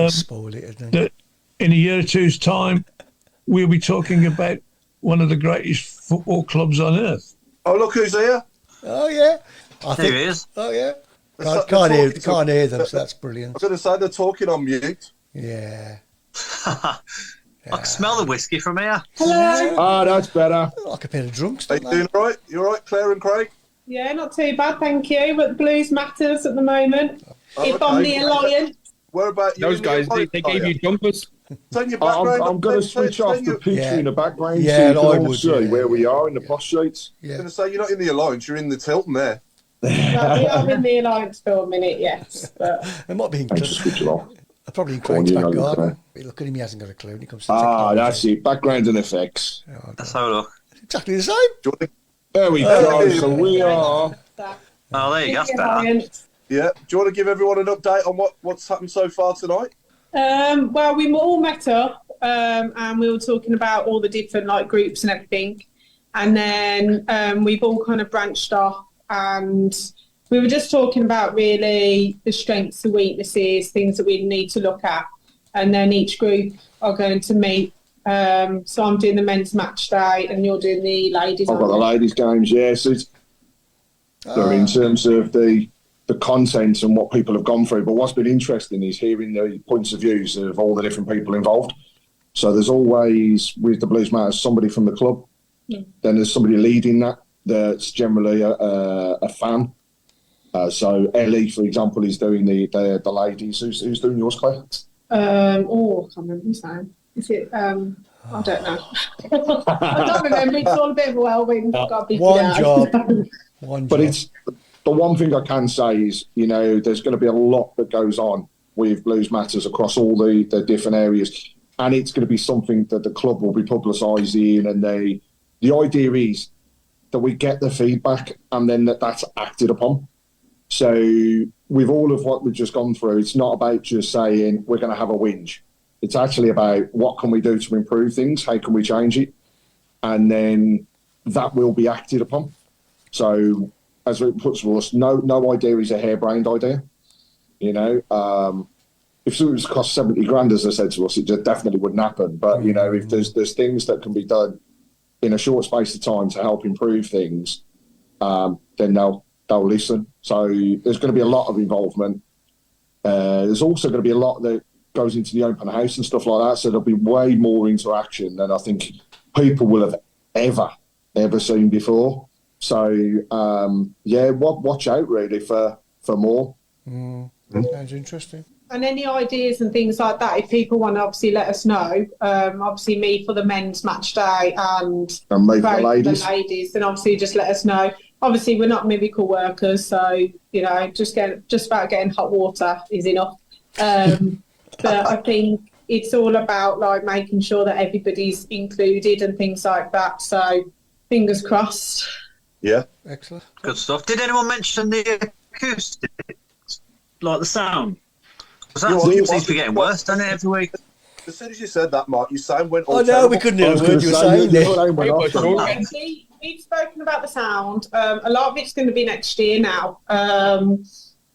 spoil it, isn't it? that in a year or two's time, we'll be talking about one of the greatest football clubs on earth." Oh, look who's here. Oh, yeah. There he is. Oh, yeah. They're Can't hear talking them, so that's brilliant. I was going to say they're talking on mute. Yeah. I can smell the whiskey from here. Hello. Ah, that's better. Like a pair of drunks, Are you don't they? doing all right? You all right, Claire and Craig? Yeah, not too bad, thank you. But Blues matters at the moment. If I'm the Alliance. Where about you? Those guys, they gave you jumpers. Turn your background I'm going to up, switch off the picture Yeah. in the background Yeah, so you I can all would, see yeah. where we are in the post sheets. I'm Yeah. going to say you're not in the Alliance, you're in the Tilton there. Well, we are in the Alliance for a minute, yes. But It might be in Thanks for switching off. probably in Go on, Craig's you back know, garden. Claire. Look at him, he hasn't got a clue when it comes to Ah, technology. that's it. Background and effects. Let's have a look. Exactly the same. Do you want to, There we go. So we are. Oh, there you go. That's better. Alliance. yeah, do you want to give everyone an update on what's happened so far tonight? Well, we all met up and we were talking about all the different groups and everything. And then we've all kind of branched off and we were just talking about really the strengths, the weaknesses, things that we need to look at. And then each group are going to meet. So I'm doing the men's match day and you're doing the ladies. I've got the ladies' games, yes. So in terms of the content and what people have gone through, but what's been interesting is hearing the points of views of all the different people involved. So there's always, with the Blues Matters, somebody from the club. Yeah. Then there's somebody leading that's generally a fan. So Ellie, for example, is doing the ladies. Who's doing yours, Claire? I can't remember his name. Is it? I don't know. I don't remember. It's all a bit of a whirlwind. One job. But it's the one thing I can say is, there's going to be a lot that goes on with Blues Matters across all the different areas, and it's going to be something that the club will be publicising. And the idea is that we get the feedback and then that's acted upon. So with all of what we've just gone through, it's not about just saying we're going to have a whinge. It's actually about what can we do to improve things, how can we change it, and then that will be acted upon. So as it puts to us, no idea is a harebrained idea. If it was cost 70 grand, as I said to us, it just definitely wouldn't happen. But if there's things that can be done in a short space of time to help improve things, then they'll listen. So there's going to be a lot of involvement. There's also going to be a lot that goes into the open house and stuff like that. So there'll be way more interaction than I think people will have ever seen before. So watch out really for more. Sounds interesting. And any ideas and things like that, if people want to obviously let us know, obviously me for the men's match day and me for the ladies, then obviously just let us know. Obviously, we're not miracle workers, so, just about getting hot water is enough. But I think it's all about, making sure that everybody's included and things like that. So, fingers crossed. Yeah. Excellent. Good stuff. Did anyone mention the acoustics? Like the sound? Because that seems to be getting worse, doesn't it, every week? As soon as you said that, Mark, your sound went all Oh, no, terrible. we couldn't hear a word you were saying there. We've spoken about the sound. A lot of it's going to be next year now.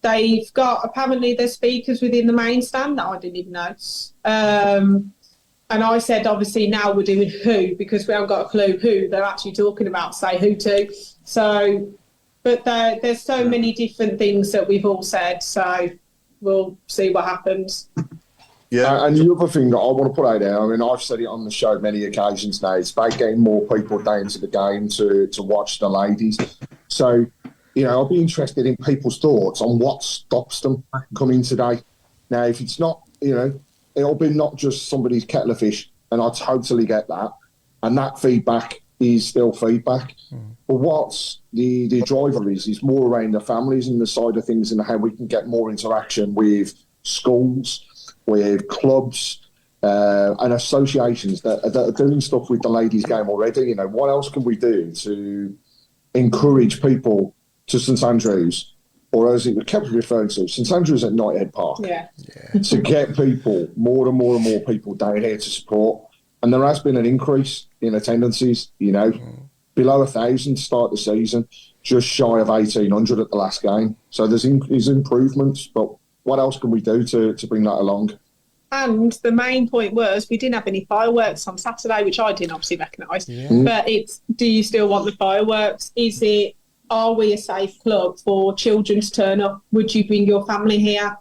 They've got, apparently, there's speakers within the main stand that I didn't even know. And I said, obviously, now we're doing who, because we haven't got a clue who they're actually talking about, say who to. So, but there's so many different things that we've all said, so we'll see what happens. Yeah, and the other thing that I want to put out there, I mean, I've said it on the show many occasions now, it's about getting more people down to the game to watch the ladies. So, I'll be interested in people's thoughts on what stops them coming today. Now, if it's not, it'll be not just somebody's kettle of fish, and I totally get that. And that feedback is still feedback. But what's the driver is more around the families and the side of things and how we can get more interaction with schools, with clubs and associations that are doing stuff with the ladies' game already. What else can we do to encourage people to St Andrews or as it kept referring to, St Andrews at Knighthead Park, to get people, more and more and more people down here to support. And there has been an increase in attendances, below 1,000 to start the season, just shy of 1,800 at the last game. So there's improvements, but what else can we do to bring that along? And the main point was we didn't have any fireworks on Saturday, which I didn't obviously recognise. But it's, do you still want the fireworks? Are we a safe club for children to turn up? Would you bring your family here?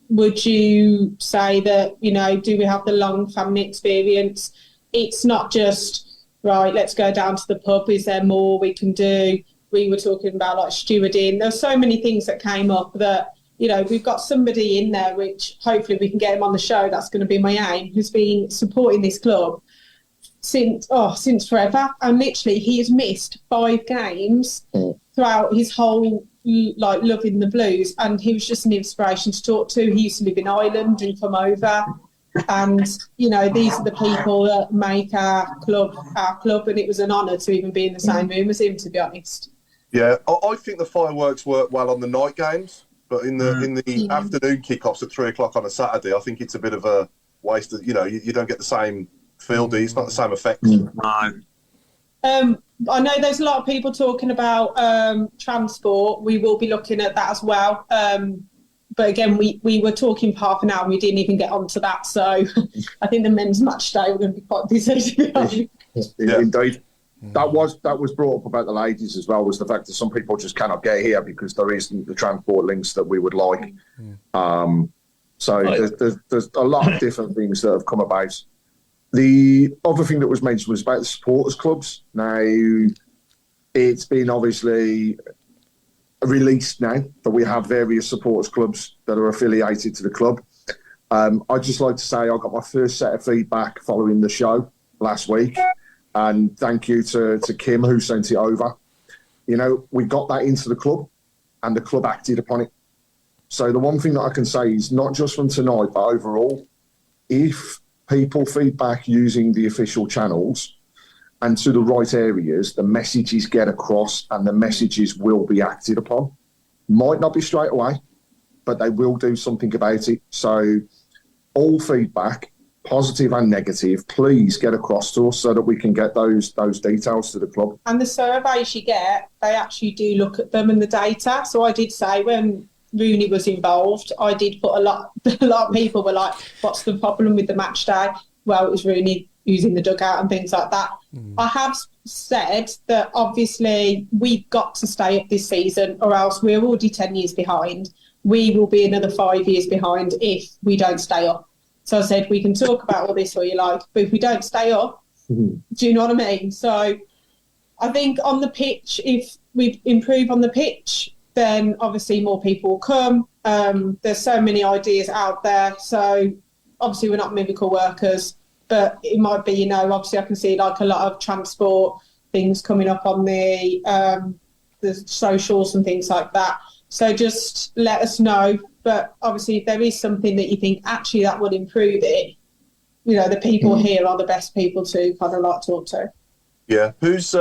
Would you say that, do we have the long family experience? It's not just, right, let's go down to the pub. Is there more we can do? We were talking about like stewarding. There's so many things that came up that, we've got somebody in there, which hopefully we can get him on the show. That's going to be my aim, who's been supporting this club since forever. And literally he has missed 5 games throughout his whole loving the Blues, and he was just an inspiration to talk to. He used to live in Ireland and come over, and these are the people that make our club, and it was an honour to even be in the same room as him, to be honest. Yeah, I think the fireworks work well on the night games, but in the afternoon kickoffs at 3 o'clock on a Saturday, I think it's a bit of a waste of, you don't get the same feel, do you? It's not the same effect. No. I know there's a lot of people talking about transport. We will be looking at that as well. But again, we were talking for half an hour and we didn't even get onto that. So I think the men's match day we're going to be quite busy, to be honest. Indeed. That was brought up about the ladies as well, was the fact that some people just cannot get here because there isn't the transport links that we would like. So there's a lot of different things that have come about. The other thing that was mentioned was about the supporters clubs. Now, it's been obviously released now that we have various supporters clubs that are affiliated to the club. I'd just like to say I got my first set of feedback following the show last week, and thank you to Kim who sent it over. We got that into the club and the club acted upon it. So the one thing that I can say is not just from tonight, but overall, if people feedback using the official channels and to the right areas, the messages get across and the messages will be acted upon. Might not be straight away, but they will do something about it. So all feedback, positive and negative, please get across to us so that we can get those details to the club. And the surveys you get, they actually do look at them and the data. So I did say when Rooney was involved, I did put a lot of people were like, what's the problem with the match day? Well, it was Rooney using the dugout and things like that. I have said that obviously we've got to stay up this season or else we're already 10 years behind. We will be another 5 years behind if we don't stay up. So I said, we can talk about all this all you like, but if we don't stay up, do you know what I mean? So I think on the pitch, if we improve on the pitch, then obviously more people will come. There's so many ideas out there. So obviously we're not miracle workers, but it might be, obviously I can see like a lot of transport things coming up on the socials and things like that. So just let us know. But obviously if there is something that you think actually that would improve it, the people here are the best people to kind of like talk to. Yeah. Who's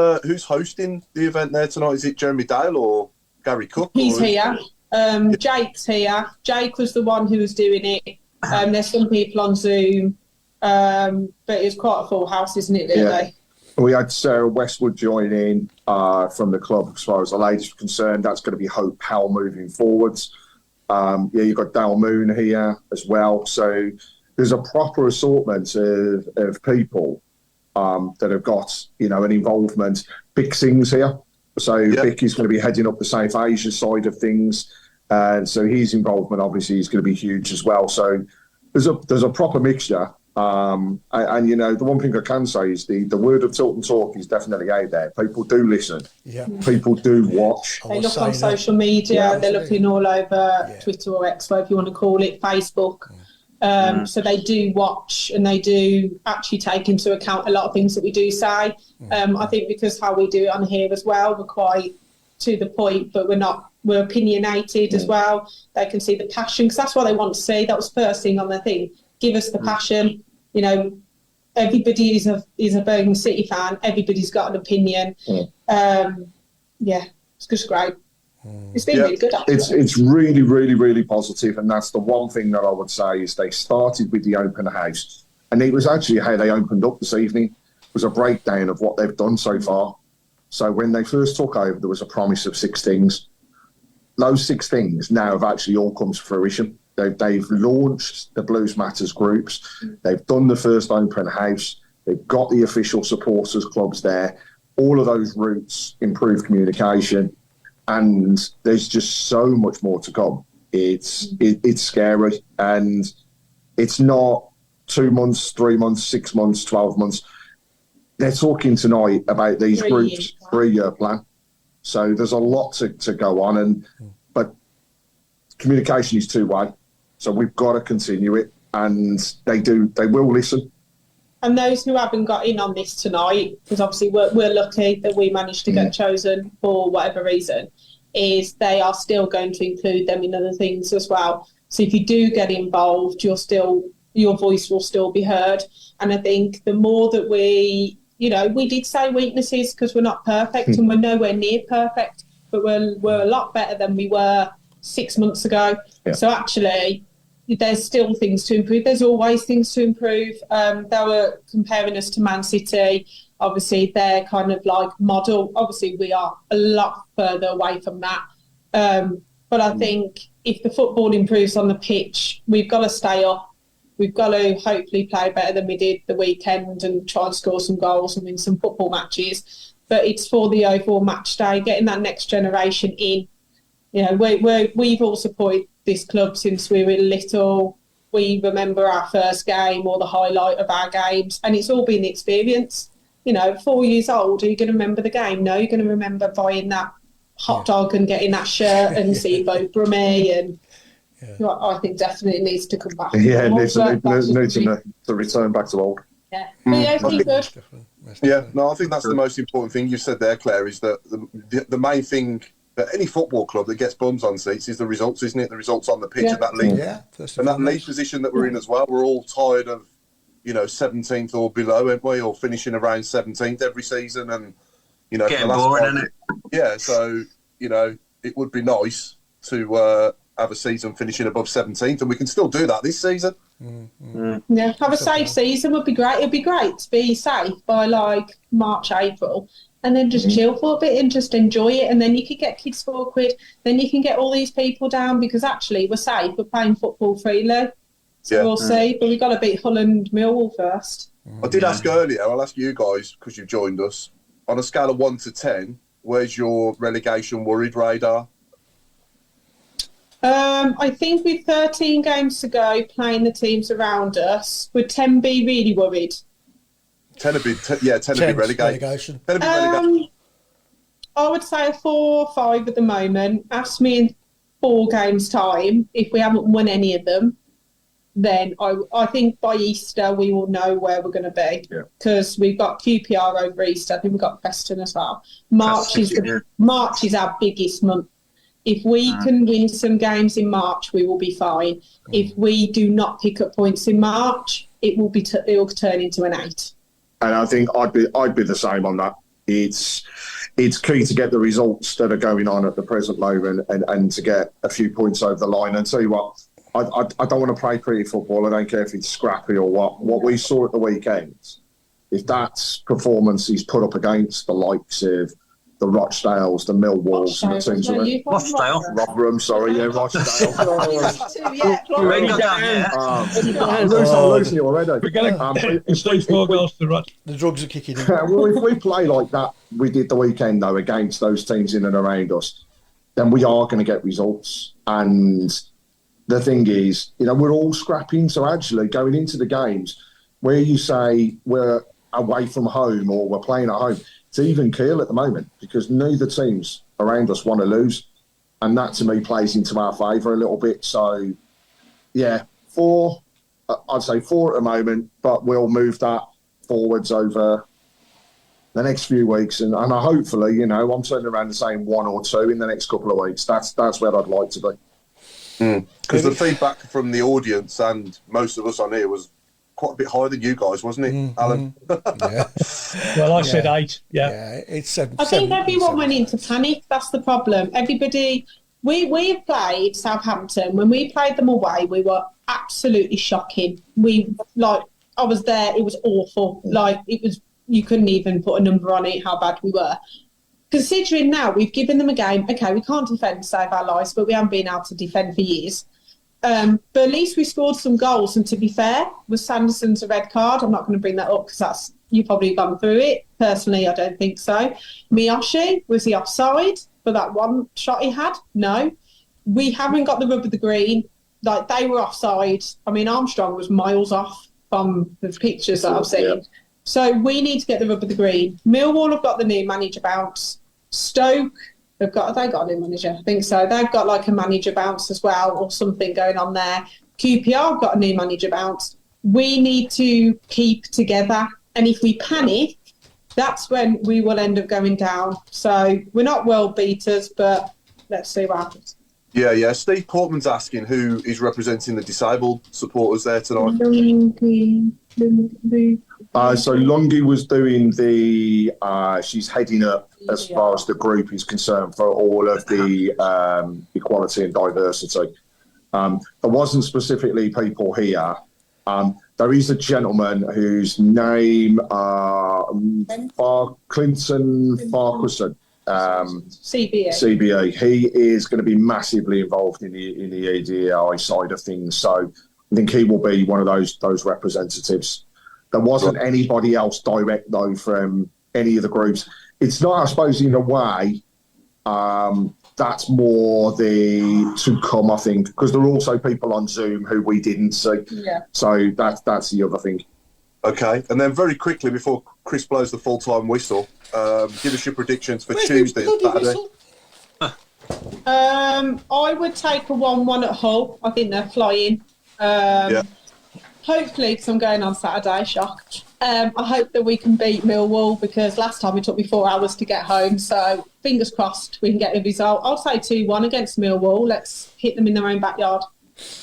hosting the event there tonight? Is it Jeremy Dale or Gary Cook? He's here. Jake's here. Jake was the one who was doing it. There's some people on Zoom, but it was quite a full house, isn't it, really? Yeah. We had Sarah Westwood join in from the club as far as the ladies are concerned. That's going to be Hope Powell moving forwards. You've got Dale Moon here as well. So there's a proper assortment of people that have got, an involvement. Big Singh's here. So Vicky's going to be heading up the South Asia side of things. So his involvement obviously is going to be huge as well. So there's a proper mixture. And the one thing I can say is the word of Tilton Talk is definitely out there. People do listen. Yeah. People do watch. They look on social media. They're looking all over Twitter or X, whatever you want to call it, Facebook. So they do watch and they do actually take into account a lot of things that we do say. I think because how we do it on here as well, we're quite to the point, but we're opinionated as well. They can see the passion because that's what they want to see. That was first thing on their thing. Give us the passion. Everybody is a Birmingham City fan. Everybody's got an opinion. It's just great. It's been really good, actually. It's really, really, really positive, and that's the one thing that I would say is they started with the open house, and it was actually how they opened up this evening. It was a breakdown of what they've done so far. So when they first took over, there was a promise of 6 things. Those 6 things now have actually all come to fruition. They've launched the Blues Matters groups. They've done the first open house. They've got the official supporters clubs there. All of those routes improve communication, and there's just so much more to come. It's scary, and it's not 2 months, 3 months, 6 months, 12 months. They're talking tonight about these groups' 3-year plan. So there's a lot to go on, but communication is two-way. So we've got to continue it, and they will listen. And those who haven't got in on this tonight, because obviously we're lucky that we managed to get chosen for whatever reason, is they are still going to include them in other things as well. So if you do get involved, your voice will still be heard. And I think the more that we did say weaknesses because we're not perfect and we're nowhere near perfect, but we're a lot better than we were 6 months ago. Yeah. So actually, there's still things to improve. There's always things to improve. They were comparing us to Man City. Obviously, they're kind of like model. Obviously, we are a lot further away from that. But I think if the football improves on the pitch, we've got to stay up. We've got to hopefully play better than we did the weekend and try and score some goals and win some football matches. But it's for the overall match day, getting that next generation in. We've all supported this club since we were little. We remember our first game or the highlight of our games, and it's all been the experience. 4 years old, are you going to remember the game? No, you're going to remember buying that hot dog and getting that shirt and seeing Bo Brummie and... Yeah. I think definitely needs to come back. Yeah, needs to return back to old. Yeah, I think that's the most important thing you said there, Claire, is that the main thing that any football club that gets bums on seats is the results, isn't it? The results on the pitch and that league. Yeah, and that league position that we're in as well. We're all tired of, 17th or below, aren't we? Or finishing around 17th every season. And, getting boring, isn't it? Yeah, so, it would be nice to... have a season finishing above 17th, and we can still do that this season. Yeah, have a safe season would be great. It'd be great to be safe by like March, April, and then just chill for a bit and just enjoy it. And then you could get kids for £4. Then you can get all these people down because actually we're safe. We're playing football freely. So we'll see. But we've got to beat Hull and Millwall first. I did ask earlier, I'll ask you guys because you've joined us. On a scale of 1 to 10, where's your relegation worried radar? I think with 13 games to go, playing the teams around us, would 10 be really worried? 10 would be relegation. 10 would be relegation. I would say a 4 or 5 at the moment. Ask me in 4 games' time, if we haven't won any of them, then I think by Easter we will know where we're going to be because we've got QPR over Easter. I think we've got Preston as well. March is our biggest month. If we can win some games in March, we will be fine. If we do not pick up points in March, it will turn into an 8. And I think I'd be the same on that. It's key to get the results that are going on at the present moment and to get a few points over the line. And tell you what, I don't want to play pretty football. I don't care if it's scrappy or what. What we saw at the weekend, if that performance is put up against the likes of the Rochdales, the Millwalls, and the teams around. Rochdale? Rotherham, sorry, Rochdale. I'm losing it already. We're going to 4 goals to Rochdale. The drugs are kicking in. Well, if we play like that, we did the weekend, though, against those teams in and around us, then we are going to get results. And the thing is, we're all scrapping. So actually, going into the games, where you say we're away from home or we're playing at home, it's even keel at the moment because neither teams around us want to lose. And that, to me, plays into our favour a little bit. So, 4, I'd say 4 at the moment, but we'll move that forwards over the next few weeks. And hopefully, I'm turning around to saying 1 or 2 in the next couple of weeks. That's where I'd like to be. Because the feedback from the audience and most of us on here was quite a bit higher than you guys, wasn't it, Alan? Yeah. Well, I said 8. Yeah. It's 7. I think everyone went into panic. That's the problem. Everybody. We've played Southampton. When we played them away, we were absolutely shocking. I was there. It was awful. You couldn't even put a number on it, how bad we were. Considering now we've given them a game, okay, we can't defend to save our lives, but we haven't been able to defend for years. But at least we scored some goals. And to be fair, was Sanderson's a red card? I'm not going to bring that up because you've probably gone through it. Personally, I don't think so. Miyoshi, was he offside for that one shot he had? No. We haven't got the rub of the green. They were offside. I mean, Armstrong was miles off from the pictures that I've seen. Yeah. So we need to get the rub of the green. Millwall have got the new manager bounce. Stoke, have they got a new manager? I think so. They've got a manager bounce as well, or something going on there. QPR have got a new manager bounce. We need to keep together. And if we panic, that's when we will end up going down. So we're not world beaters, but let's see what happens. Yeah. Steve Portman's asking who is representing the disabled supporters there tonight. So Longy was doing she's heading up as far as the group is concerned for all of the equality and diversity. There wasn't specifically people here. There is a gentleman whose name, Clinton Farquharson, CBA. He is going to be massively involved in the EDI side of things. So I think he will be one of those representatives. There wasn't anybody else direct, though, from any of the groups. It's not, I suppose, in a way, that's more to come, I think, because there are also people on Zoom who we didn't see. Yeah. So that's the other thing. Okay, and then very quickly, before Chris blows the full-time whistle, give us your predictions for Tuesday and Saturday. I would take a 1-1 at Hull. I think they're flying. Hopefully, because I'm going on Saturday, shocked. I hope that we can beat Millwall because last time it took me 4 hours to get home. So fingers crossed we can get a result. I'll say 2-1 against Millwall. Let's hit them in their own backyard.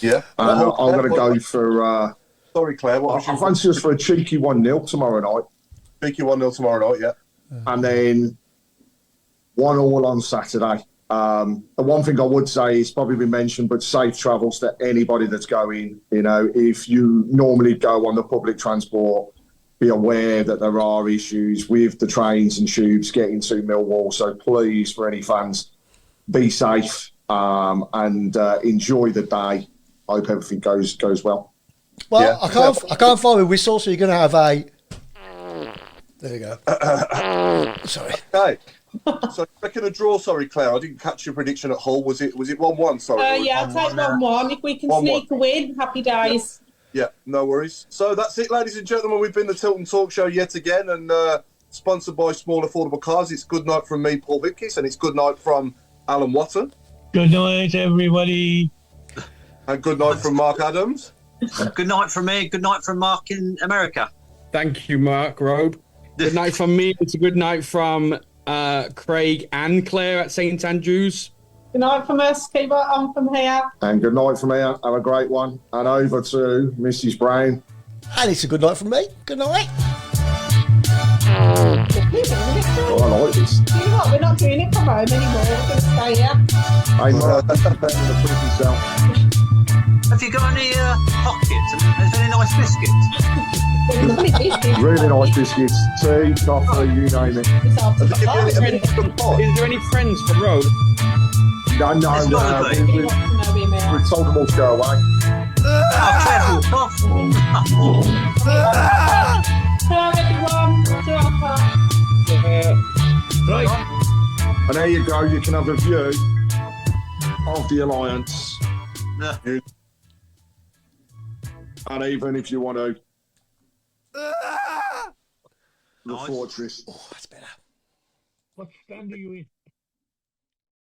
Yeah. I'm going to go for... sorry, Claire. I fancy us for a cheeky 1-0 tomorrow night. Cheeky 1-0 tomorrow night, yeah. And then 1-1 on Saturday. The one thing I would say is probably been mentioned, but safe travels to anybody that's going. If you normally go on the public transport, be aware that there are issues with the trains and tubes getting to Millwall. So please, for any fans, be safe and enjoy the day. I hope everything goes well. Well, yeah. I can't find a whistle, so you're going to have a... There you go. Sorry. Okay. So I reckon a draw. Sorry, Claire, I didn't catch your prediction at Hull. Was it 1-1? Sorry. Yeah, I'll take 1-1. If we can sneak a win, happy days. Yeah, no worries. So that's it, ladies and gentlemen. We've been the Tilton Talk Show yet again, and sponsored by Small Affordable Cars. It's good night from me, Paul Vickis, and it's good night from Alan Watson. Good night, everybody. And good night from Mark Adams. Good night from me. Good night from Mark in America. Thank you, Mark Robe. Good night from me. It's a good night from Craig and Claire at St Andrews. Good night from us. Keep it on from here. And good night from here. Have a great one. And over to Mrs. Browne. And it's a good night from me. Good night. Oh, I like this. You know what? We're not doing it from home anymore. We're going to stay here. Hey, Mark, that's better than the prison cell. Have you got any pockets? Is there any nice biscuits? Really nice biscuits. Tea, coffee, you name it. Is there any friends from Road? No, we've told them all to go away. Right. And there you go. You can have a view of the Alliance. Yeah. And even if you want to, the nice. fortress. Oh, that's better. What stand are you in?